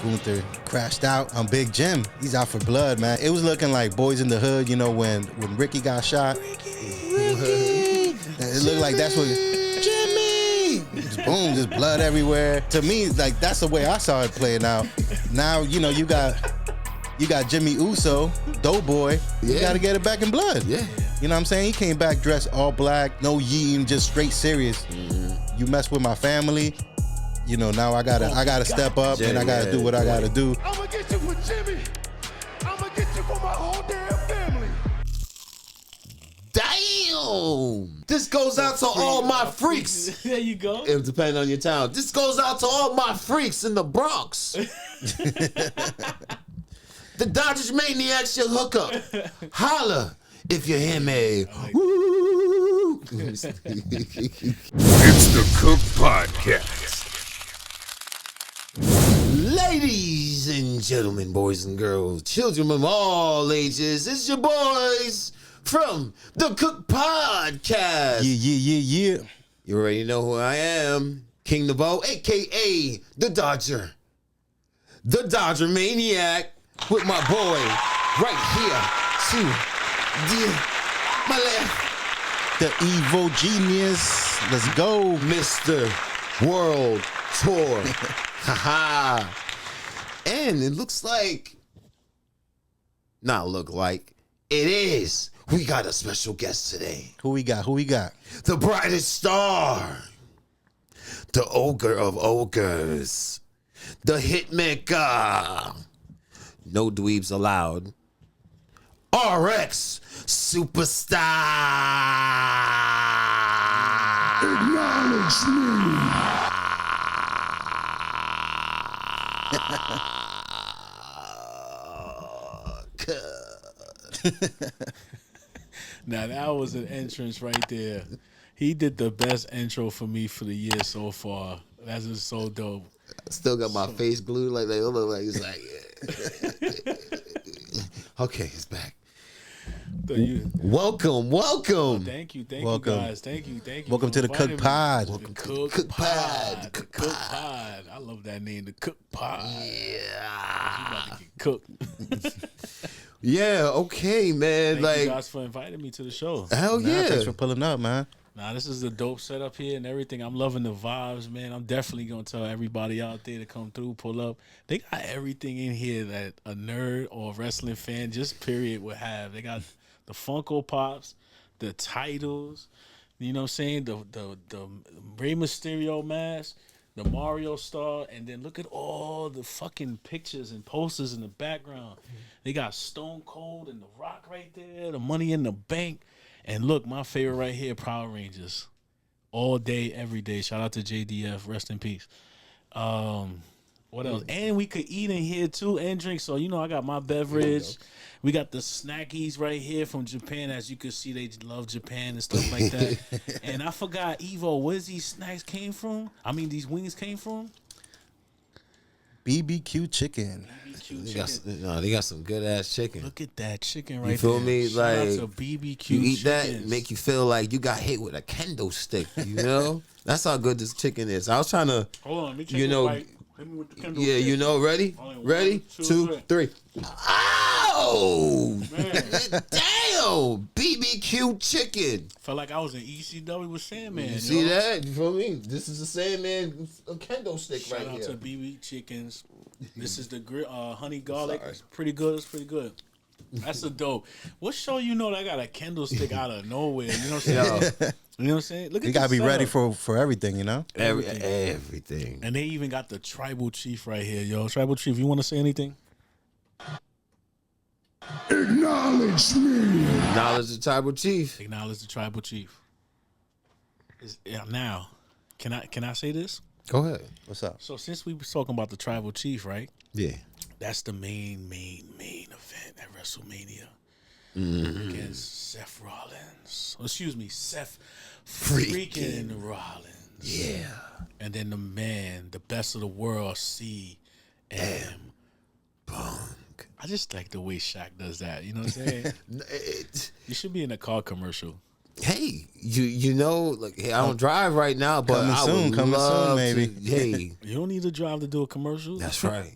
Gunther crashed out on Big Jim. He's out for blood, man. It was looking like Boyz N The Hood, you know, when Ricky got shot. Ricky! It looked like that's what... Jimmy! Just boom, just blood everywhere. To me, like, that's the way I saw it playing out. Now, you know, you got Jimmy Uso, Doughboy. You got to get it back in blood. Yeah. You know what I'm saying? He came back dressed all black, no yeeting, just straight serious. You mess with my family, you know, now I gotta step up and I gotta do what I gotta do. I'm gonna get you for Jimmy. I'm gonna get you for my whole damn family. Damn! This goes out to all my freaks. There you go. It depending on your town. This goes out to all my freaks in the Bronx. The Dodgers Maniacs should hook up. Holla if you hear me. Woo! It's the Cook Podcast. Ladies and gentlemen, boys and girls, children of all ages, it's your boys from the Cook Podcast. Yeah. You already know who I am. King Navo, a.k.a. The Dodger Maniac, with my boy right here to my left. The evil genius. Let's go. Mr. World Tour. Haha. And it looks like, not look like, it is. We got a special guest today. Who we got? The brightest star. The ogre of ogres. The hitmaker. No dweebs allowed. RX Superstar. Acknowledge me. Now that was an entrance right there. He did the best intro for me for the year so far. That's just so dope. Still got my face glued like that. Look like it's like, yeah. Okay, it's back. Welcome. Thank you Welcome. guys. Thank you. Welcome to the Cook Pod. Welcome to the Cook Pod. The Cook Pod. I love that name, the Cook Pod. Yeah. You about to get cooked. Yeah, okay, man. Thank you guys for inviting me to the show. Hell yeah. Thanks for pulling up, man. Nah, this is a dope setup here and everything. I'm loving the vibes, man. I'm definitely going to tell everybody out there to come through, pull up. They got everything in here that a nerd or a wrestling fan, just period, would have. They got the Funko Pops, the titles, you know what I'm saying? The Rey Mysterio mask, the Mario star, and then look at all the fucking pictures and posters in the background. They got Stone Cold and The Rock right there, the Money in the Bank. And look, my favorite right here, Power Rangers. All day, every day. Shout out to JDF. Rest in peace. What else? And we could eat in here too and drink. So, you know, I got my beverage. We got the snackies right here from Japan. As you can see, they love Japan and stuff like that. And I forgot, Evo, where's these snacks came from? I mean, these wings came from? BBQ chicken. They got some good ass chicken. Look at that chicken right there. You feel me? Shout out Like, to BBQ you eat that, chickens. make you feel like you got hit with a kendo stick. You know, that's how good this chicken is. I was trying to, Hold on, let me take you a know, bite. Hit me with the Kendall yeah, stick. you know, ready, Only ready, 1, 2, 3. Oh, Man. damn! BBQ chicken. Felt like I was in ECW with Sandman. You see that? You feel me? This is the same man, a kendo stick Shout right out here. to BB Chickens. This is the honey garlic. Sorry. It's pretty good. It's pretty good. That's a dope. What show you know that got a candle stick out of nowhere? You know what I'm saying? You know what I'm saying? Look at You gotta this be ready setup. for everything, you know? Everything. And they even got the tribal chief right here, yo. Tribal chief, you want to say anything? Acknowledge me. Acknowledge the tribal chief. Acknowledge the tribal chief. Now, can I say this? Go ahead. What's up? So since we was talking about the tribal chief, right? Yeah. That's the main event at WrestleMania against Seth Rollins. Excuse me, Seth freaking Rollins. Yeah. And then the man, the best of the world, CM Punk. I just like the way Shaq does that. You know what I'm saying? You should be in a car commercial. Hey, you know, like, hey, I don't drive right now, but Coming I soon, would coming love soon, maybe. to, hey, You don't need to drive to do a commercial. that's right.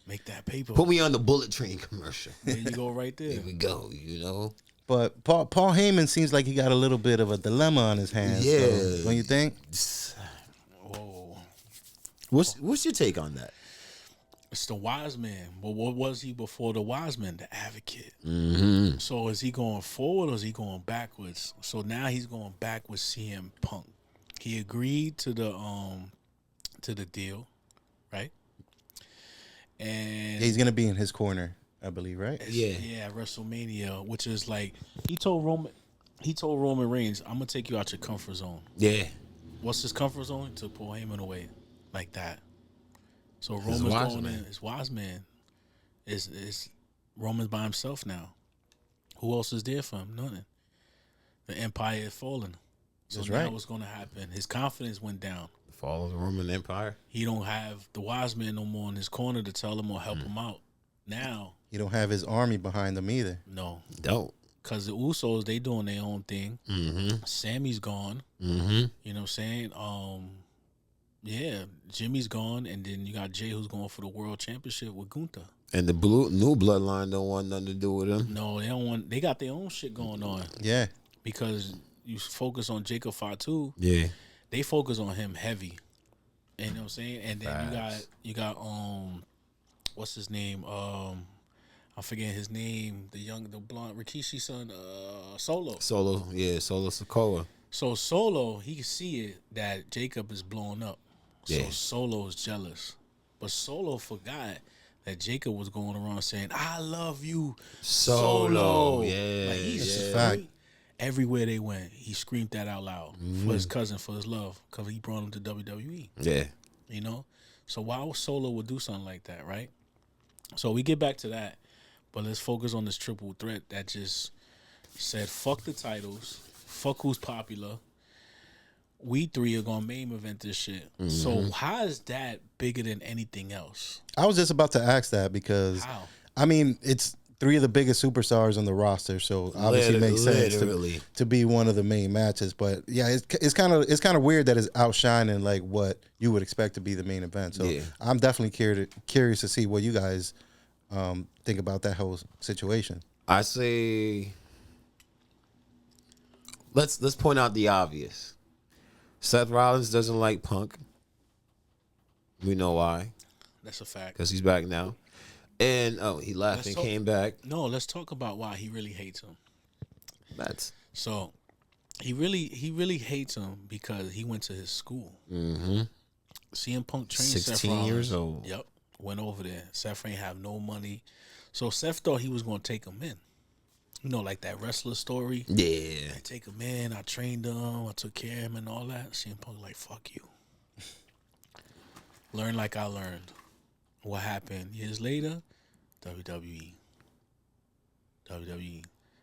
Make that paper. Put me on the bullet train commercial. There you go, right there. Here we go. You know. But Paul Heyman seems like he got a little bit of a dilemma on his hands. Yeah. Though, don't you think? Whoa. What's your take on that? It's the wise man. Well, what was he before the wise man? The advocate. Mm-hmm. So is he going forward or is he going backwards? So now he's going back with CM Punk. He agreed to the deal, right? And Yeah, he's gonna be in his corner, I believe, right? yeah, WrestleMania, which is like he told Roman Reigns, "I'm gonna take you out your comfort zone." Yeah. What's his comfort zone? To pull Heyman away, like that. So He's Roman's a wise going man. in. His wise man is Roman's by himself now. Who else is there for him? Nothing. The Empire is falling. So That's now right. what's going to happen? His confidence went down. The fall of the Roman Empire. He don't have the wise man no more in his corner to tell him or help him out. Now, He don't have his army behind him either. no. Don't. Because the Usos, they doing their own thing. Mm-hmm. Sammy's gone. Mm-hmm. You know what I'm saying? Yeah, Jimmy's gone, and then you got Jey who's going for the world championship with Gunther. And the new bloodline don't want nothing to do with him. No, they don't want. They got their own shit going on Yeah. because you focus on Jacob Fatu. Yeah. They focus on him heavy. You know what I'm saying? And then Facts. you got what's his name? I forget his name. The blonde Rikishi's son, Solo. Solo Sokoa. So Solo, he can see it that Jacob is blowing up. So Yeah. Solo is jealous. But Solo forgot that Jacob was going around saying, "I love you, Solo." Yeah. Like he That's a screamed- fact. Everywhere they went, he screamed that out loud for his cousin, for his love, because he brought him to WWE. Yeah. You know? So why Solo would do something like that, right? So we get back to that, but let's focus on this triple threat that just said, fuck the titles, fuck who's popular. We three are gonna main event this shit. So how is that bigger than anything else? I was just about to ask that because, How? I mean, it's three of the biggest superstars on the roster, so obviously it makes sense Literally. to be one of the main matches. But yeah, it's kind of weird that it's outshining like what you would expect to be the main event. So Yeah. I'm definitely curious to see what you guys think about that whole situation. I say let's point out the obvious. Seth Rollins doesn't like Punk. We know why, That's a fact. because he's back now. And he left Let's and talk- came back. No, let's talk about why he really hates him. That's So he really hates him because he went to his school. mm-hmm. CM Punk trained 16 Seth Rollins. years old. Yep. Went over there. Seth ain't have no money. So Seth thought he was going to take him in. You know, like that wrestler story. Yeah. I take him in. I trained him. I took care of him and all that. CM Punk like, fuck you. Learn like I learned. What happened? Years later, WWE.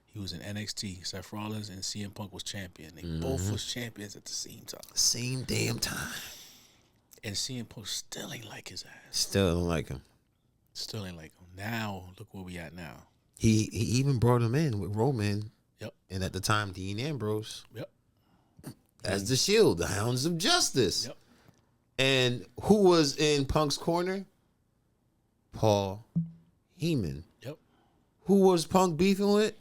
He was in NXT. Seth Rollins and CM Punk was champion. They both was champions at the same time. Same damn time. And CM Punk still ain't like his ass. Still don't like him. Still ain't like him. Now, look where we at now. He even brought him in with Roman. Yep. And at the time, Dean Ambrose Yep. as the Shield, the Hounds of Justice. Yep. And who was in Punk's corner? Paul Heyman. Yep. Who was Punk beefing with?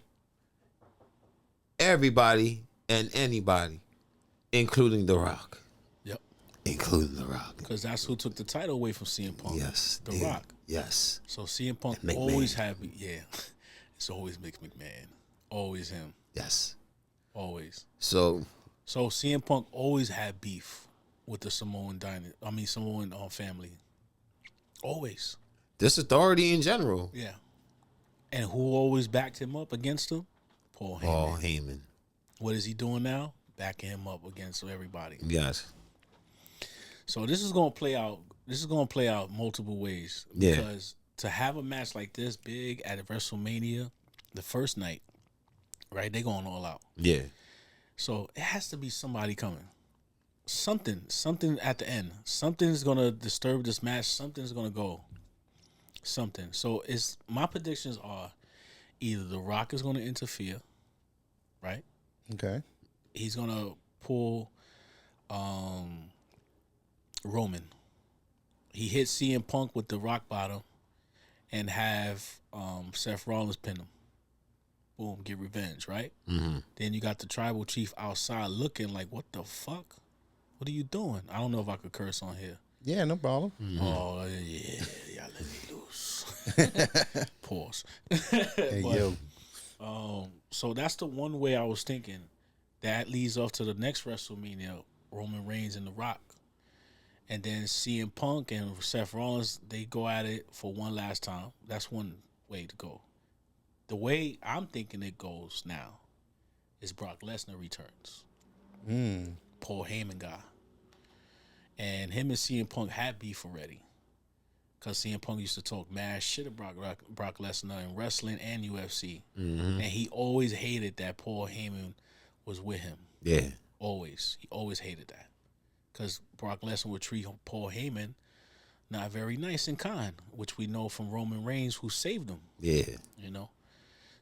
Everybody and anybody, including The Rock. Yep. Including The Rock. Because that's who took the title away from CM Punk. Yes. The dude. Rock. Yes. So CM Punk And McMahon. always had, yeah. It's always McMahon. Always him. Yes. Always. So, So CM Punk always had beef with the Samoan family. Always. this authority in general. Yeah. And who always backed him up against him? Paul Heyman. Paul Heyman. What is he doing now? Backing him up against everybody. Yes. So this is gonna play out. This is gonna play out multiple ways. Yeah. Because to have a match like this big at WrestleMania, the first night, right? They going all out. Yeah. So it has to be somebody coming. Something at the end. Something's gonna disturb this match. Something's gonna go. Something. So it's my predictions are either The Rock is gonna interfere, right? Okay. He's gonna pull Roman. He hit CM Punk with the rock bottom. and have Seth Rollins pin him. Boom, get revenge, right? Then you got the tribal chief outside looking like, what the fuck? What are you doing? I don't know if I could curse on here. Yeah, no problem. Oh, yeah, y'all let me loose. Pause. Hey, But, yo. So that's the one way I was thinking. That leads off to the next WrestleMania, Roman Reigns and The Rock. And then CM Punk and Seth Rollins, they go at it for one last time. That's one way to go. The way I'm thinking it goes now is Brock Lesnar returns. Paul Heyman guy. And him and CM Punk had beef already. Because CM Punk used to talk mad shit about Brock Lesnar in wrestling and UFC. And he always hated that Paul Heyman was with him. Yeah. Always. He always hated that. Because Brock Lesnar would treat Paul Heyman not very nice and kind, which we know from Roman Reigns, who saved him. Yeah. You know?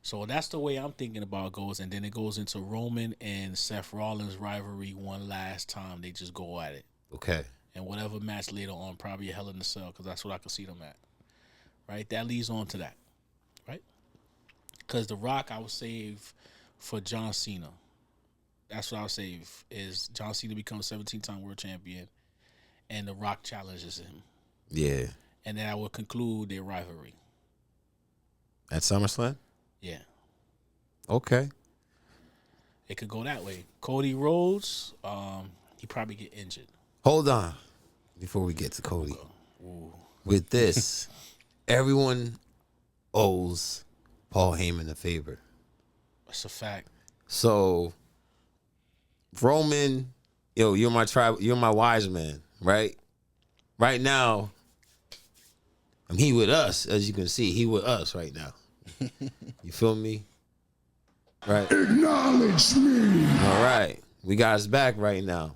So that's the way I'm thinking about it goes. And then it goes into Roman and Seth Rollins rivalry one last time. They just go at it. Okay. And whatever match later on, probably a Hell in a Cell, because that's what I can see them at. Right? That leads on to that. Right? Because The Rock, I would save for John Cena. That's what I would save, is John Cena becomes 17-time world champion, and The Rock challenges him. Yeah. And then I will conclude their rivalry. At SummerSlam? Yeah. Okay. It could go that way. Cody Rhodes, he probably get injured. Hold on. Before we get to Cody. With this, everyone owes Paul Heyman a favor. That's a fact. So Roman, you're my tribe, you're my wise man, right? Right now, he with us, as you can see. He with us right now. You feel me? Right. Acknowledge me. All right. We got his back right now.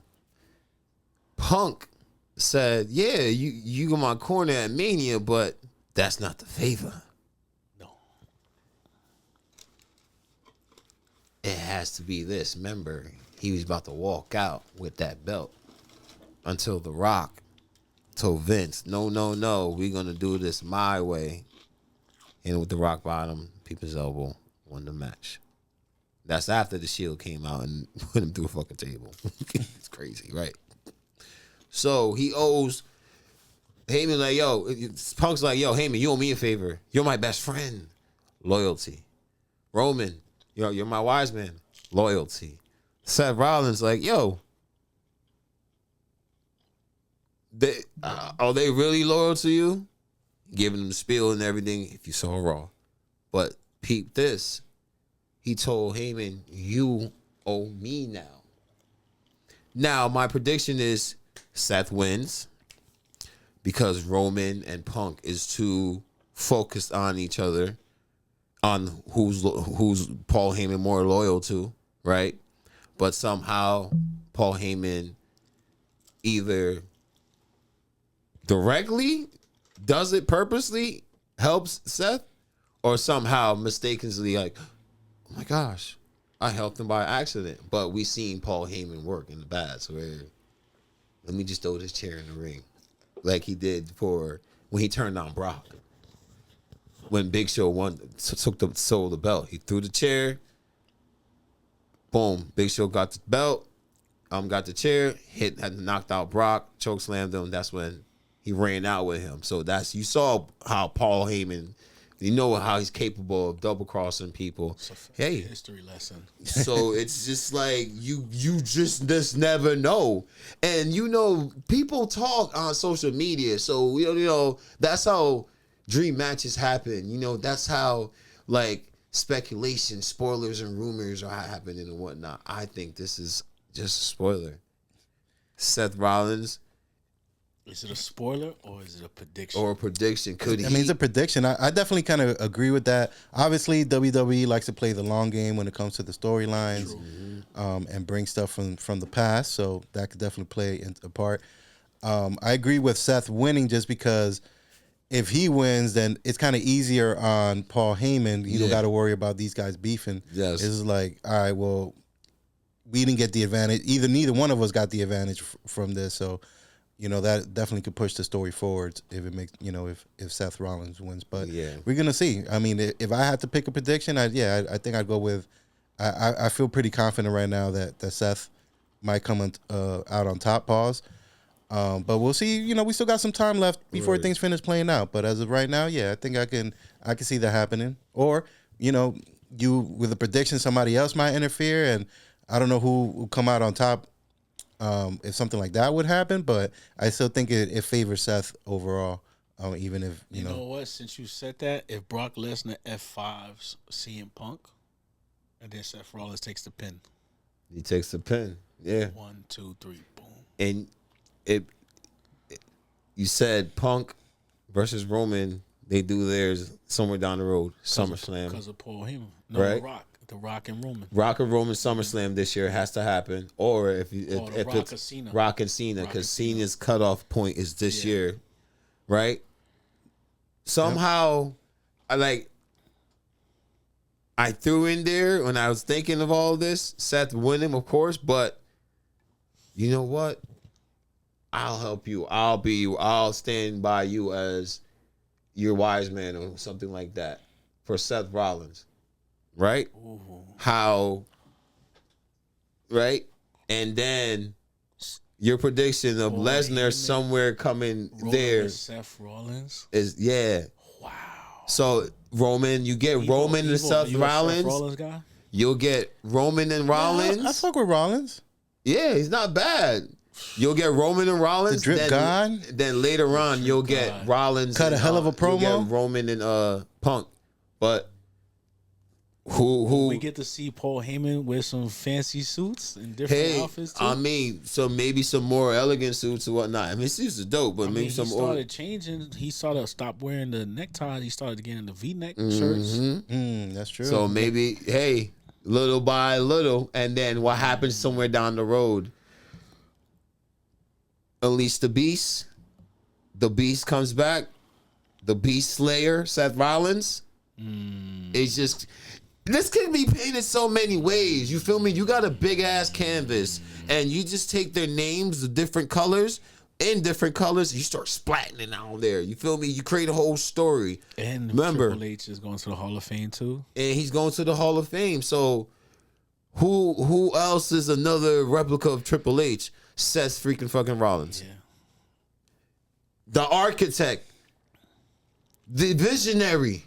Punk said, yeah, you got my corner at Mania, but that's not the favor. No. It has to be this. Remember, he was about to walk out with that belt until The Rock told Vince, no, we're going to do this my way. And with the rock bottom, people's elbow, won the match. That's after the Shield came out and put him through a fucking table. It's crazy, right? So he owes Heyman like, Punk's like, Heyman, you owe me a favor. You're my best friend. Loyalty. Roman, you're my wise man. Loyalty. Seth Rollins like, are they really loyal to you? Giving them the spiel and everything if you saw Raw. But peep this. He told Heyman, you owe me now. Now, my prediction is Seth wins because Roman and Punk is too focused on each other, on who's Paul Heyman more loyal to, right? But somehow Paul Heyman either directly does it purposely, helps Seth, or somehow mistakenly like, oh my gosh, I helped him by accident. But we seen Paul Heyman work in the past where, let me just throw this chair in the ring. Like he did for when he turned on Brock. When Big Show sold the belt. He threw the chair. Boom. Big Show got the belt. Got the chair. Had knocked out Brock. Chokeslammed him. That's when he ran out with him. So you saw how Paul Heyman, you know how he's capable of double crossing people. Hey, history lesson. So it's just like you just never know. And people talk on social media. So that's how dream matches happen. That's how like speculation, spoilers, and rumors are happening and whatnot. I think this is just a spoiler. Seth Rollins. Is it a spoiler or is it a prediction? Or a prediction. It's a prediction. I definitely kind of agree with that. Obviously, WWE likes to play the long game when it comes to the storylines, and bring stuff from the past. So that could definitely play a part. I agree with Seth winning just because if he wins, then it's kind of easier on Paul Heyman. You don't got to worry about these guys beefing. Yes. It's like, all right, well, we didn't get the advantage. Neither one of us got the advantage from this. So, that definitely could push the story forward if it makes, if Seth Rollins wins. But Yeah. we're gonna see. I mean, if I had to pick a prediction, I think I'd go with. I feel pretty confident right now that Seth might come out on top. Pause. But we'll see. We still got some time left before things finish playing out. But as of right now, I think I can see that happening. Or you with a prediction, somebody else might interfere, and I don't know who will come out on top. If something like that would happen, but I still think it favors Seth overall. Even if you know what, since you said that, if Brock Lesnar F5s CM Punk, and then Seth Rollins takes the pin. He takes the pin. Yeah. 1, 2, 3, boom. And you said Punk versus Roman. They do theirs somewhere down the road. SummerSlam. Because of Paul Heyman. No, Right. The Rock and Roman. Rock and Roman SummerSlam this year has to happen, or if Rock it's and Cena. Rock and Cena, because Cena's cutoff point is this year, right? Somehow, I threw in there when I was thinking of all this, Seth winning, of course, but you know what? I'll help you. I'll stand by you as your wise man or something like that for Seth Rollins. Right? Ooh. How, right? And then your prediction of Lesnar somewhere coming there Seth Rollins is, wow. So Roman, you get Roman and Seth Rollins. Rollins guy? You'll get Roman and Rollins. I fuck with Rollins. Yeah, he's not bad. You'll get Roman and Rollins. The drip god. Then later on, you'll get Rollins. Cut a hell of a promo. You'll get Roman and Punk. But who we get to see Paul Heyman with some fancy suits and different outfits too. I mean, so maybe some more elegant suits or whatnot. I mean, suits are dope, but maybe some he started changing. He started stop wearing the neckties. He started getting the V-neck shirts. That's true. So maybe, hey, little by little, and then what happens somewhere down the road? Unleash the Beast. The Beast comes back. The Beast Slayer, Seth Rollins. It's just, this can be painted so many ways. You feel me? You got a big ass canvas, and you just take their names, the different colors, in different colors, and you start splatting it out there. You feel me? You create a whole story. And remember, Triple H is going to the Hall of Fame too. And he's going to the Hall of Fame. So who else is another replica of Triple H? Seth freaking fucking Rollins. Yeah. The architect. The visionary.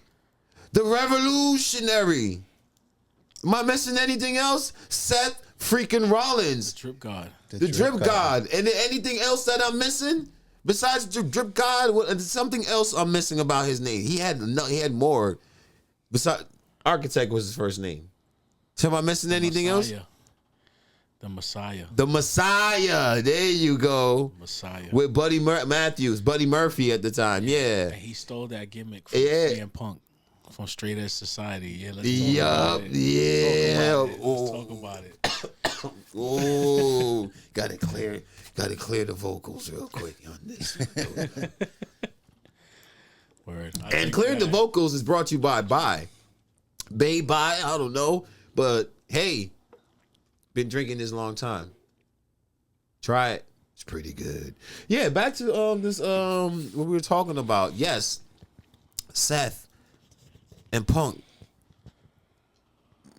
The revolutionary. Am I missing anything else? Seth freaking Rollins. The Drip God. The drip God. And anything else that I'm missing? Besides the Drip God, something else I'm missing about his name. He had more. Besides, architect was his first name. So am I missing anything else? The Messiah. The Messiah. There you go. Messiah. With Buddy Murphy at the time. Yeah. And he stole that gimmick from CM Punk from Straight Edge Society. Yeah. Let's talk about it. Oh, gotta clear the vocals real quick on this. Word. And clearing the vocals is brought to you by Bye, I don't know, but hey, been drinking this a long time. Try it. It's pretty good. Yeah, back to this what we were talking about. Yes, Seth and Punk.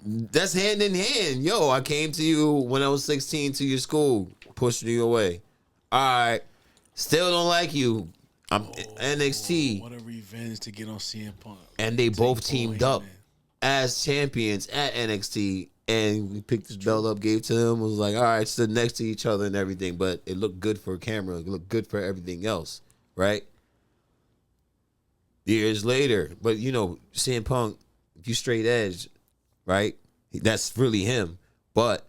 That's hand in hand. Yo, I came to you when I was 16 to your school, pushed you away. All right, still don't like you. I'm NXT. What a revenge to get on CM Punk. And they both teamed up as champions at NXT. And we picked this belt up, gave it to him, was like, all right, stood next to each other and everything. But it looked good for camera. It looked good for everything else, right? Years later. But, CM Punk, if you straight edge, right? That's really him. But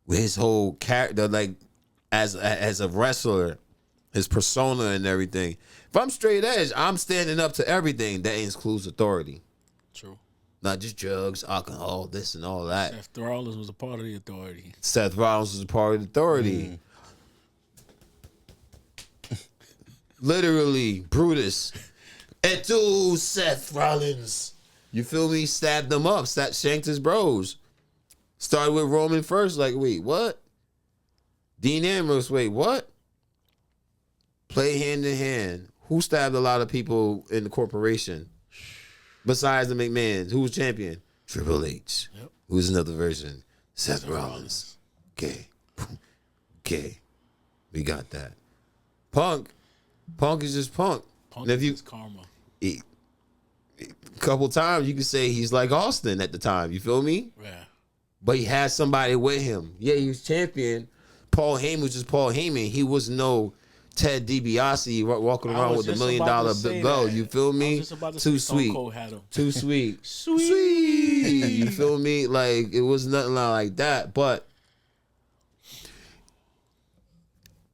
with his whole character, like, as a wrestler, his persona and everything. If I'm straight edge, I'm standing up to everything. That includes authority. True. Not just drugs, alcohol, this and all that. Seth Rollins was a part of the authority. Seth Rollins was a part of the authority. Literally, Brutus. Et tu, Seth Rollins. You feel me? Stabbed them up. Shanked his bros. Started with Roman first. Like, wait, what? Dean Ambrose, wait, what? play hand in hand. Who stabbed a lot of people in the corporation? Besides the McMahons, who was champion? Triple H. Yep. Who's another version? Seth Rollins. Okay. Okay. We got that. Punk is just Punk. Punk And if you is karma. a couple times you could say he's like Austin at the time. You feel me? Yeah. But he had somebody with him. Yeah, he was champion. Paul Heyman was just Paul Heyman. He was no Ted DiBiase walking I around was with a $1 just million about to say belt. that. You feel I me? was just about to Too say Stone sweet. Cold had him. Too sweet. Sweet. You feel me? Like, it was nothing like that. But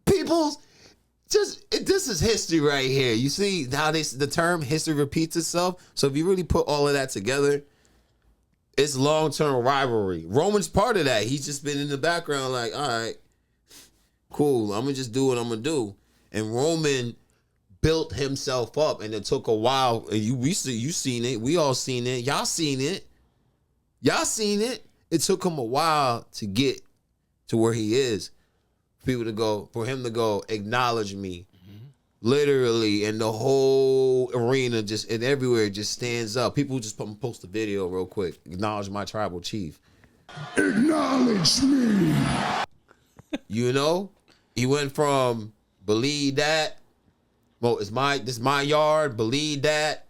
people, this is history right here. You see how the term history repeats itself? So if you really put all of that together, it's long-term rivalry. Roman's part of that. He's just been in the background like, all right, cool. I'm going to just do what I'm going to do. And Roman built himself up, and it took a while. And you seen it. We all seen it. Y'all seen it. It took him a while to get to where he is. For him to go, acknowledge me. Literally, and the whole arena and everywhere just stands up. People just post a video real quick. Acknowledge my tribal chief. Acknowledge me. You know? He went from believe that. Well, this is my yard. Believe that.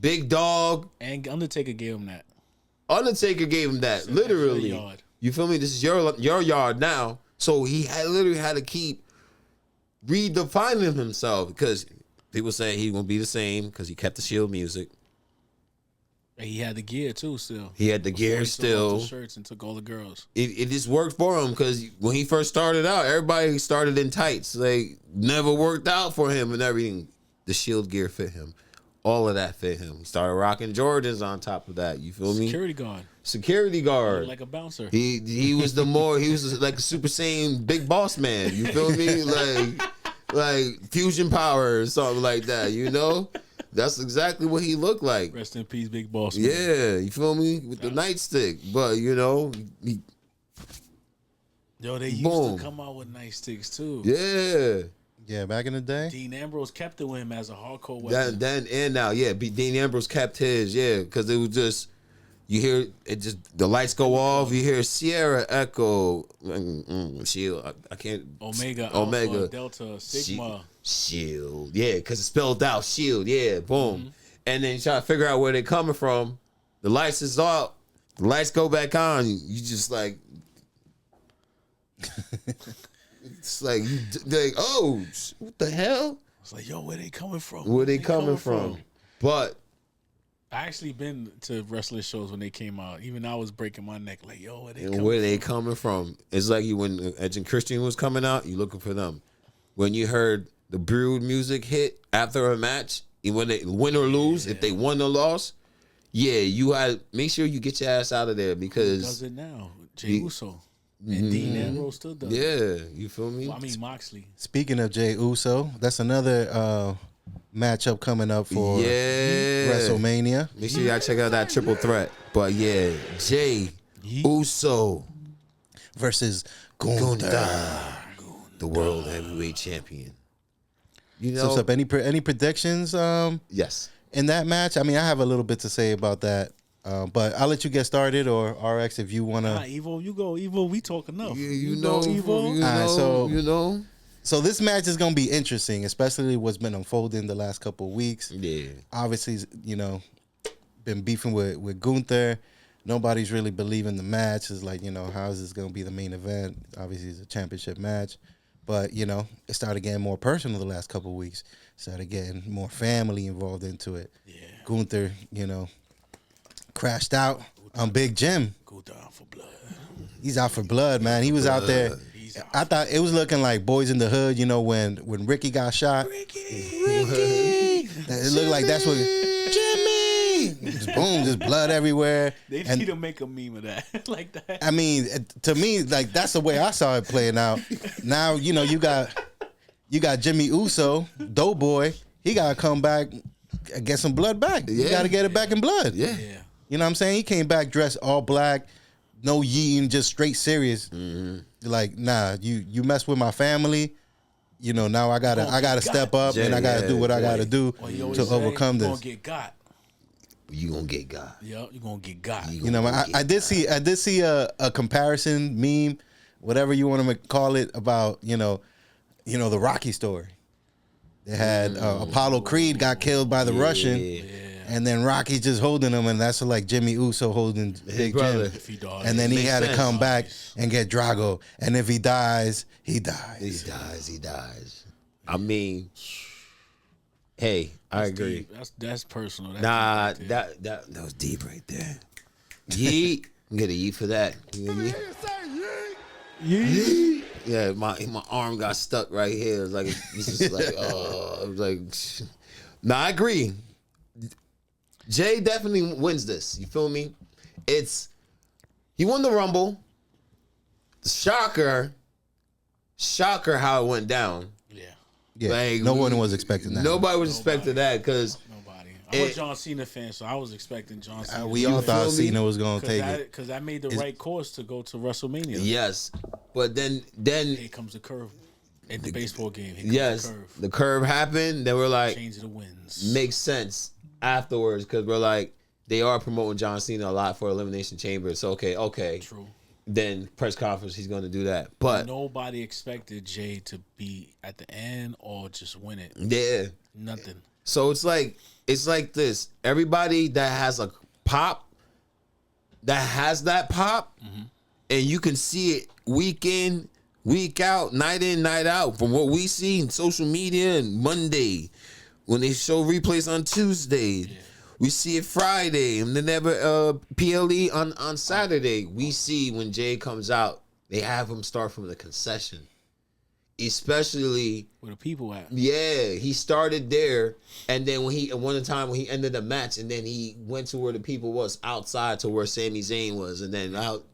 Big dog. And Undertaker gave him that. Undertaker gave him that. So literally. that's your yard. You feel me? This is your yard now. So he literally had to keep redefining himself because people saying he gonna be the same because he kept the Shield music. And he had the gear too. Still, He had the Before gear he took off the still. shirts and took all the girls. It just worked for him because when he first started out, everybody started in tights. Like, never worked out for him and everything. The Shield gear fit him. All of that fit him. He started rocking Jordans on top of that. You feel me? Security guard. Like a bouncer. He was he was like a Super Saiyan big boss man. You feel me? Like fusion power or something like that, you know? That's exactly what he looked like. Rest in peace, big boss man. Yeah, you feel me? With the nightstick. But, you know, Yo, they used Boom. to come out with nightsticks too. yeah. Yeah, back in the day. Dean Ambrose kept it with him as a hardcore weapon. Then and now, yeah. Dean Ambrose kept his, yeah, because it was just, you hear it just, the lights go off, you hear Sierra Echo, Shield, I can't. Omega, Alpha, Delta, Sigma. Shield, yeah, because it's spelled out, Shield, yeah, boom. And then you try to figure out where they're coming from. The lights is out, the lights go back on, you just like, it's like, oh, what the hell? It's like, yo, where they coming from? Where they coming from? But I actually been to wrestling shows when they came out. Even I was breaking my neck, like, yo, where they coming from? It's like when Edge and Christian was coming out, you looking for them. When you heard the Brood music hit after a match, when they win or lose, if they won or lost, yeah, you had make sure you get your ass out of there because does it now? Jey Uso and Dean Ambrose still does. Yeah, you feel me? Well, I mean Moxley. Speaking of Jey Uso, that's another matchup coming up for WrestleMania. Make sure y'all check out that triple threat. But yeah, Jey Uso Versus Gunther. the world heavyweight champion. You know, So, what's up? Any predictions yes. in that match? I mean, I have a little bit to say about that, but I'll let you get started, or RX if you want to. Evo, you go. Evo, we talk enough. You go, know, Evo. you know. So this match is going to be interesting, especially what's been unfolding the last couple of weeks. Yeah. Obviously, you know, been beefing with Gunther. Nobody's really believing the match. It's like, you know, how is this going to be the main event? Obviously, it's a championship match. But, you know, it started getting more personal the last couple of weeks. Started getting more family involved into it. Yeah. Gunther, you know, crashed out on Big Jim. Go down for blood. He's out for blood, man. He was out there. I thought it was looking like Boyz N The Hood, you know, when Ricky got shot. Ricky. It looked like that's what Jimmy. Just boom, just blood everywhere. They need to make a meme of that, like that. I mean, to me, like that's the way I saw it playing out. Now, you know, you got Jimmy Uso, Doughboy. He gotta come back and get some blood back. Yeah. You gotta get it back in blood. Yeah. You know what I'm saying? He came back dressed all black, no yeeting, just straight serious. Like, nah, you mess with my family, you know, now I gotta step up and I gotta do what I gotta do to overcome this. this. Gonna get got. You gonna get got. Yep, you gonna get got. You know, I did see a comparison meme, whatever you want to call it, about you know the Rocky story. They had Apollo Creed got killed by the Russian, and then Rocky's just holding him, and that's like Jimmy Uso holding Big Jim. If he dies, And then he had to come back and get Drago, and if he dies, he dies. He dies. I mean, hey, I agree. Deep. That's personal. That's that was deep right there. Yeet. I'm gonna yeet for that. Yeet. Yeah, my arm got stuck right here. It's like it's just like I was like, nah, I agree. Jay definitely wins this. You feel me? He won the Rumble. Shocker how it went down. Yeah, like, no one was expecting that. Nobody was expecting that because nobody. I'm a John Cena fan, so I was expecting John Cena. We all thought Cena was gonna take it because that made the right course to go to WrestleMania. Yes, but then here comes the curve in the baseball game. The curve happened. They were like, change of the winds. Makes sense afterwards because we're like, they are promoting John Cena a lot for Elimination Chamber. So okay, true. Then press conference, he's going to do that. But nobody expected Jay to be at the end or just win it. Yeah, nothing. So it's like this. Everybody that has a pop, and you can see it week in, week out, night in, night out. From what we see in social media and Monday, when they show replays on Tuesday. Yeah. We see it Friday, and then never PLE on Saturday. We see when Jay comes out, they have him start from the concession, especially where the people at. Yeah, he started there, and then when he ended the match, and then he went to where the people was outside to where Sami Zayn was, and then out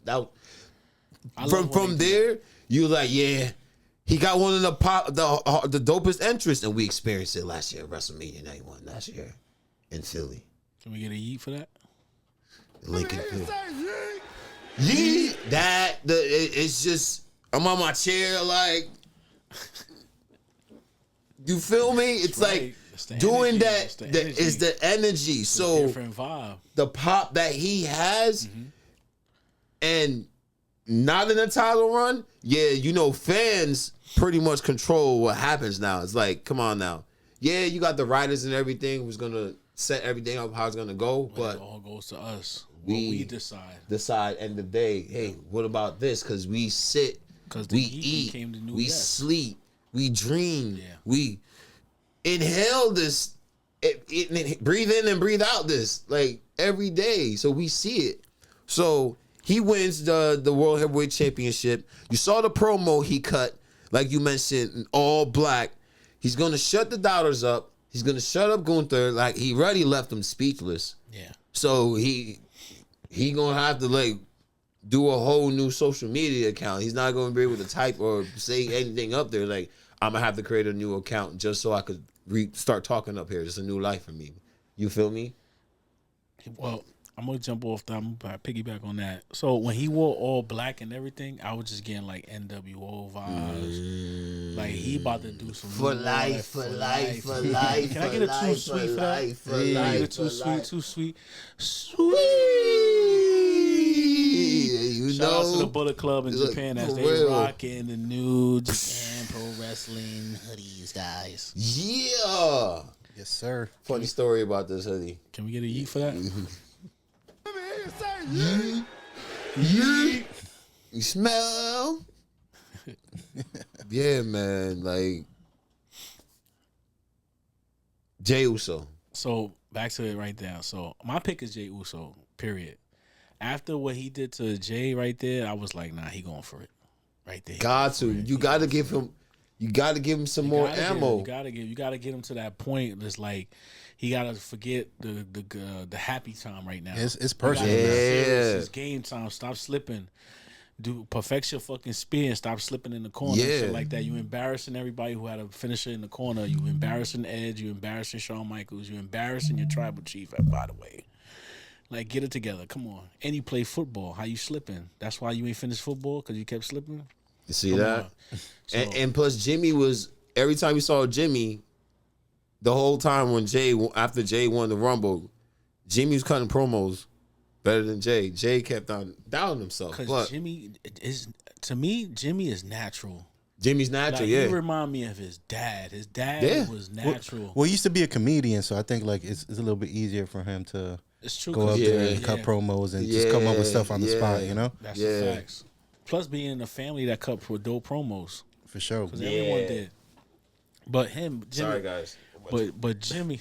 from there, you like he got one of the dopest entrants, and we experienced it last year at WrestleMania 91 last year in Philly. Can we get a yeet for that? Lincoln Field. Yeet. It's just, I'm on my chair like, you feel me? It's like doing that is the energy. So different vibe. The pop that he has and not in a title run, fans pretty much control what happens now. It's like, come on now. Yeah, you got the writers and everything who's going to set everything up how it's gonna go, but it all goes to us. We decide end of the day. Hey, what about this? Because we sit, we eat, we sleep, we dream, we inhale this, breathe in and breathe out this like every day. So we see it. So he wins the World Heavyweight Championship. You saw the promo he cut, like you mentioned, in all black. He's gonna shut the doubters up. He's going to shut up Gunther. Like, he already left him speechless. Yeah. So he going to have to, do a whole new social media account. He's not going to be able to type or say anything up there. Like, I'm going to have to create a new account just so I could start talking up here. It's a new life for me. You feel me? Well, I'm going to jump off that. I'm going to piggyback on that. So, when he wore all black and everything, I was just getting, NWO vibes. Like, he about to do some for life. Can I get a too sweet for that? Can I get a too sweet? Sweet. Shout out to the Bullet Club in Japan as they rocking the new Japan Pro Wrestling hoodies, guys. Yeah. Yes, sir. Funny story about this hoodie. Can we get a yeet for that? Yeet. You smell? Yeah, man. Like Jey Uso. So back to it right there. So my pick is Jey Uso. Period. After what he did to Jay right there, I was like, nah, he going for it. Right there. You got to give him. You got to give him some more ammo. You gotta get him to that point. It's like he gotta forget the happy time right now. It's personal. It's game time. Stop slipping. Perfect your fucking spear and stop slipping in the corner. Yeah. Shit like that. You embarrassing everybody who had a finisher in the corner. You embarrassing Edge. You embarrassing Shawn Michaels. You embarrassing your tribal chief. By the way, like, get it together. Come on. And you play football. How you slipping? That's why you ain't finished football, because you kept slipping. You see that? So, and plus Jimmy was every time you saw Jimmy, the whole time after Jay won the Rumble, Jimmy was cutting promos better than Jay. Jay kept on doubting himself. Because Jimmy is, to me, Jimmy is natural. Jimmy's natural, Like, yeah. he remind me of his dad. His dad was natural. Well, he used to be a comedian, so I think like it's a little bit easier for him to It's true. go up there and yeah. cut promos and just come up with stuff on the spot, you know? That's the facts. Plus, being in a family that cut for dope promos, For sure. because everyone did. But him, Jimmy. Sorry, guys. But Jimmy,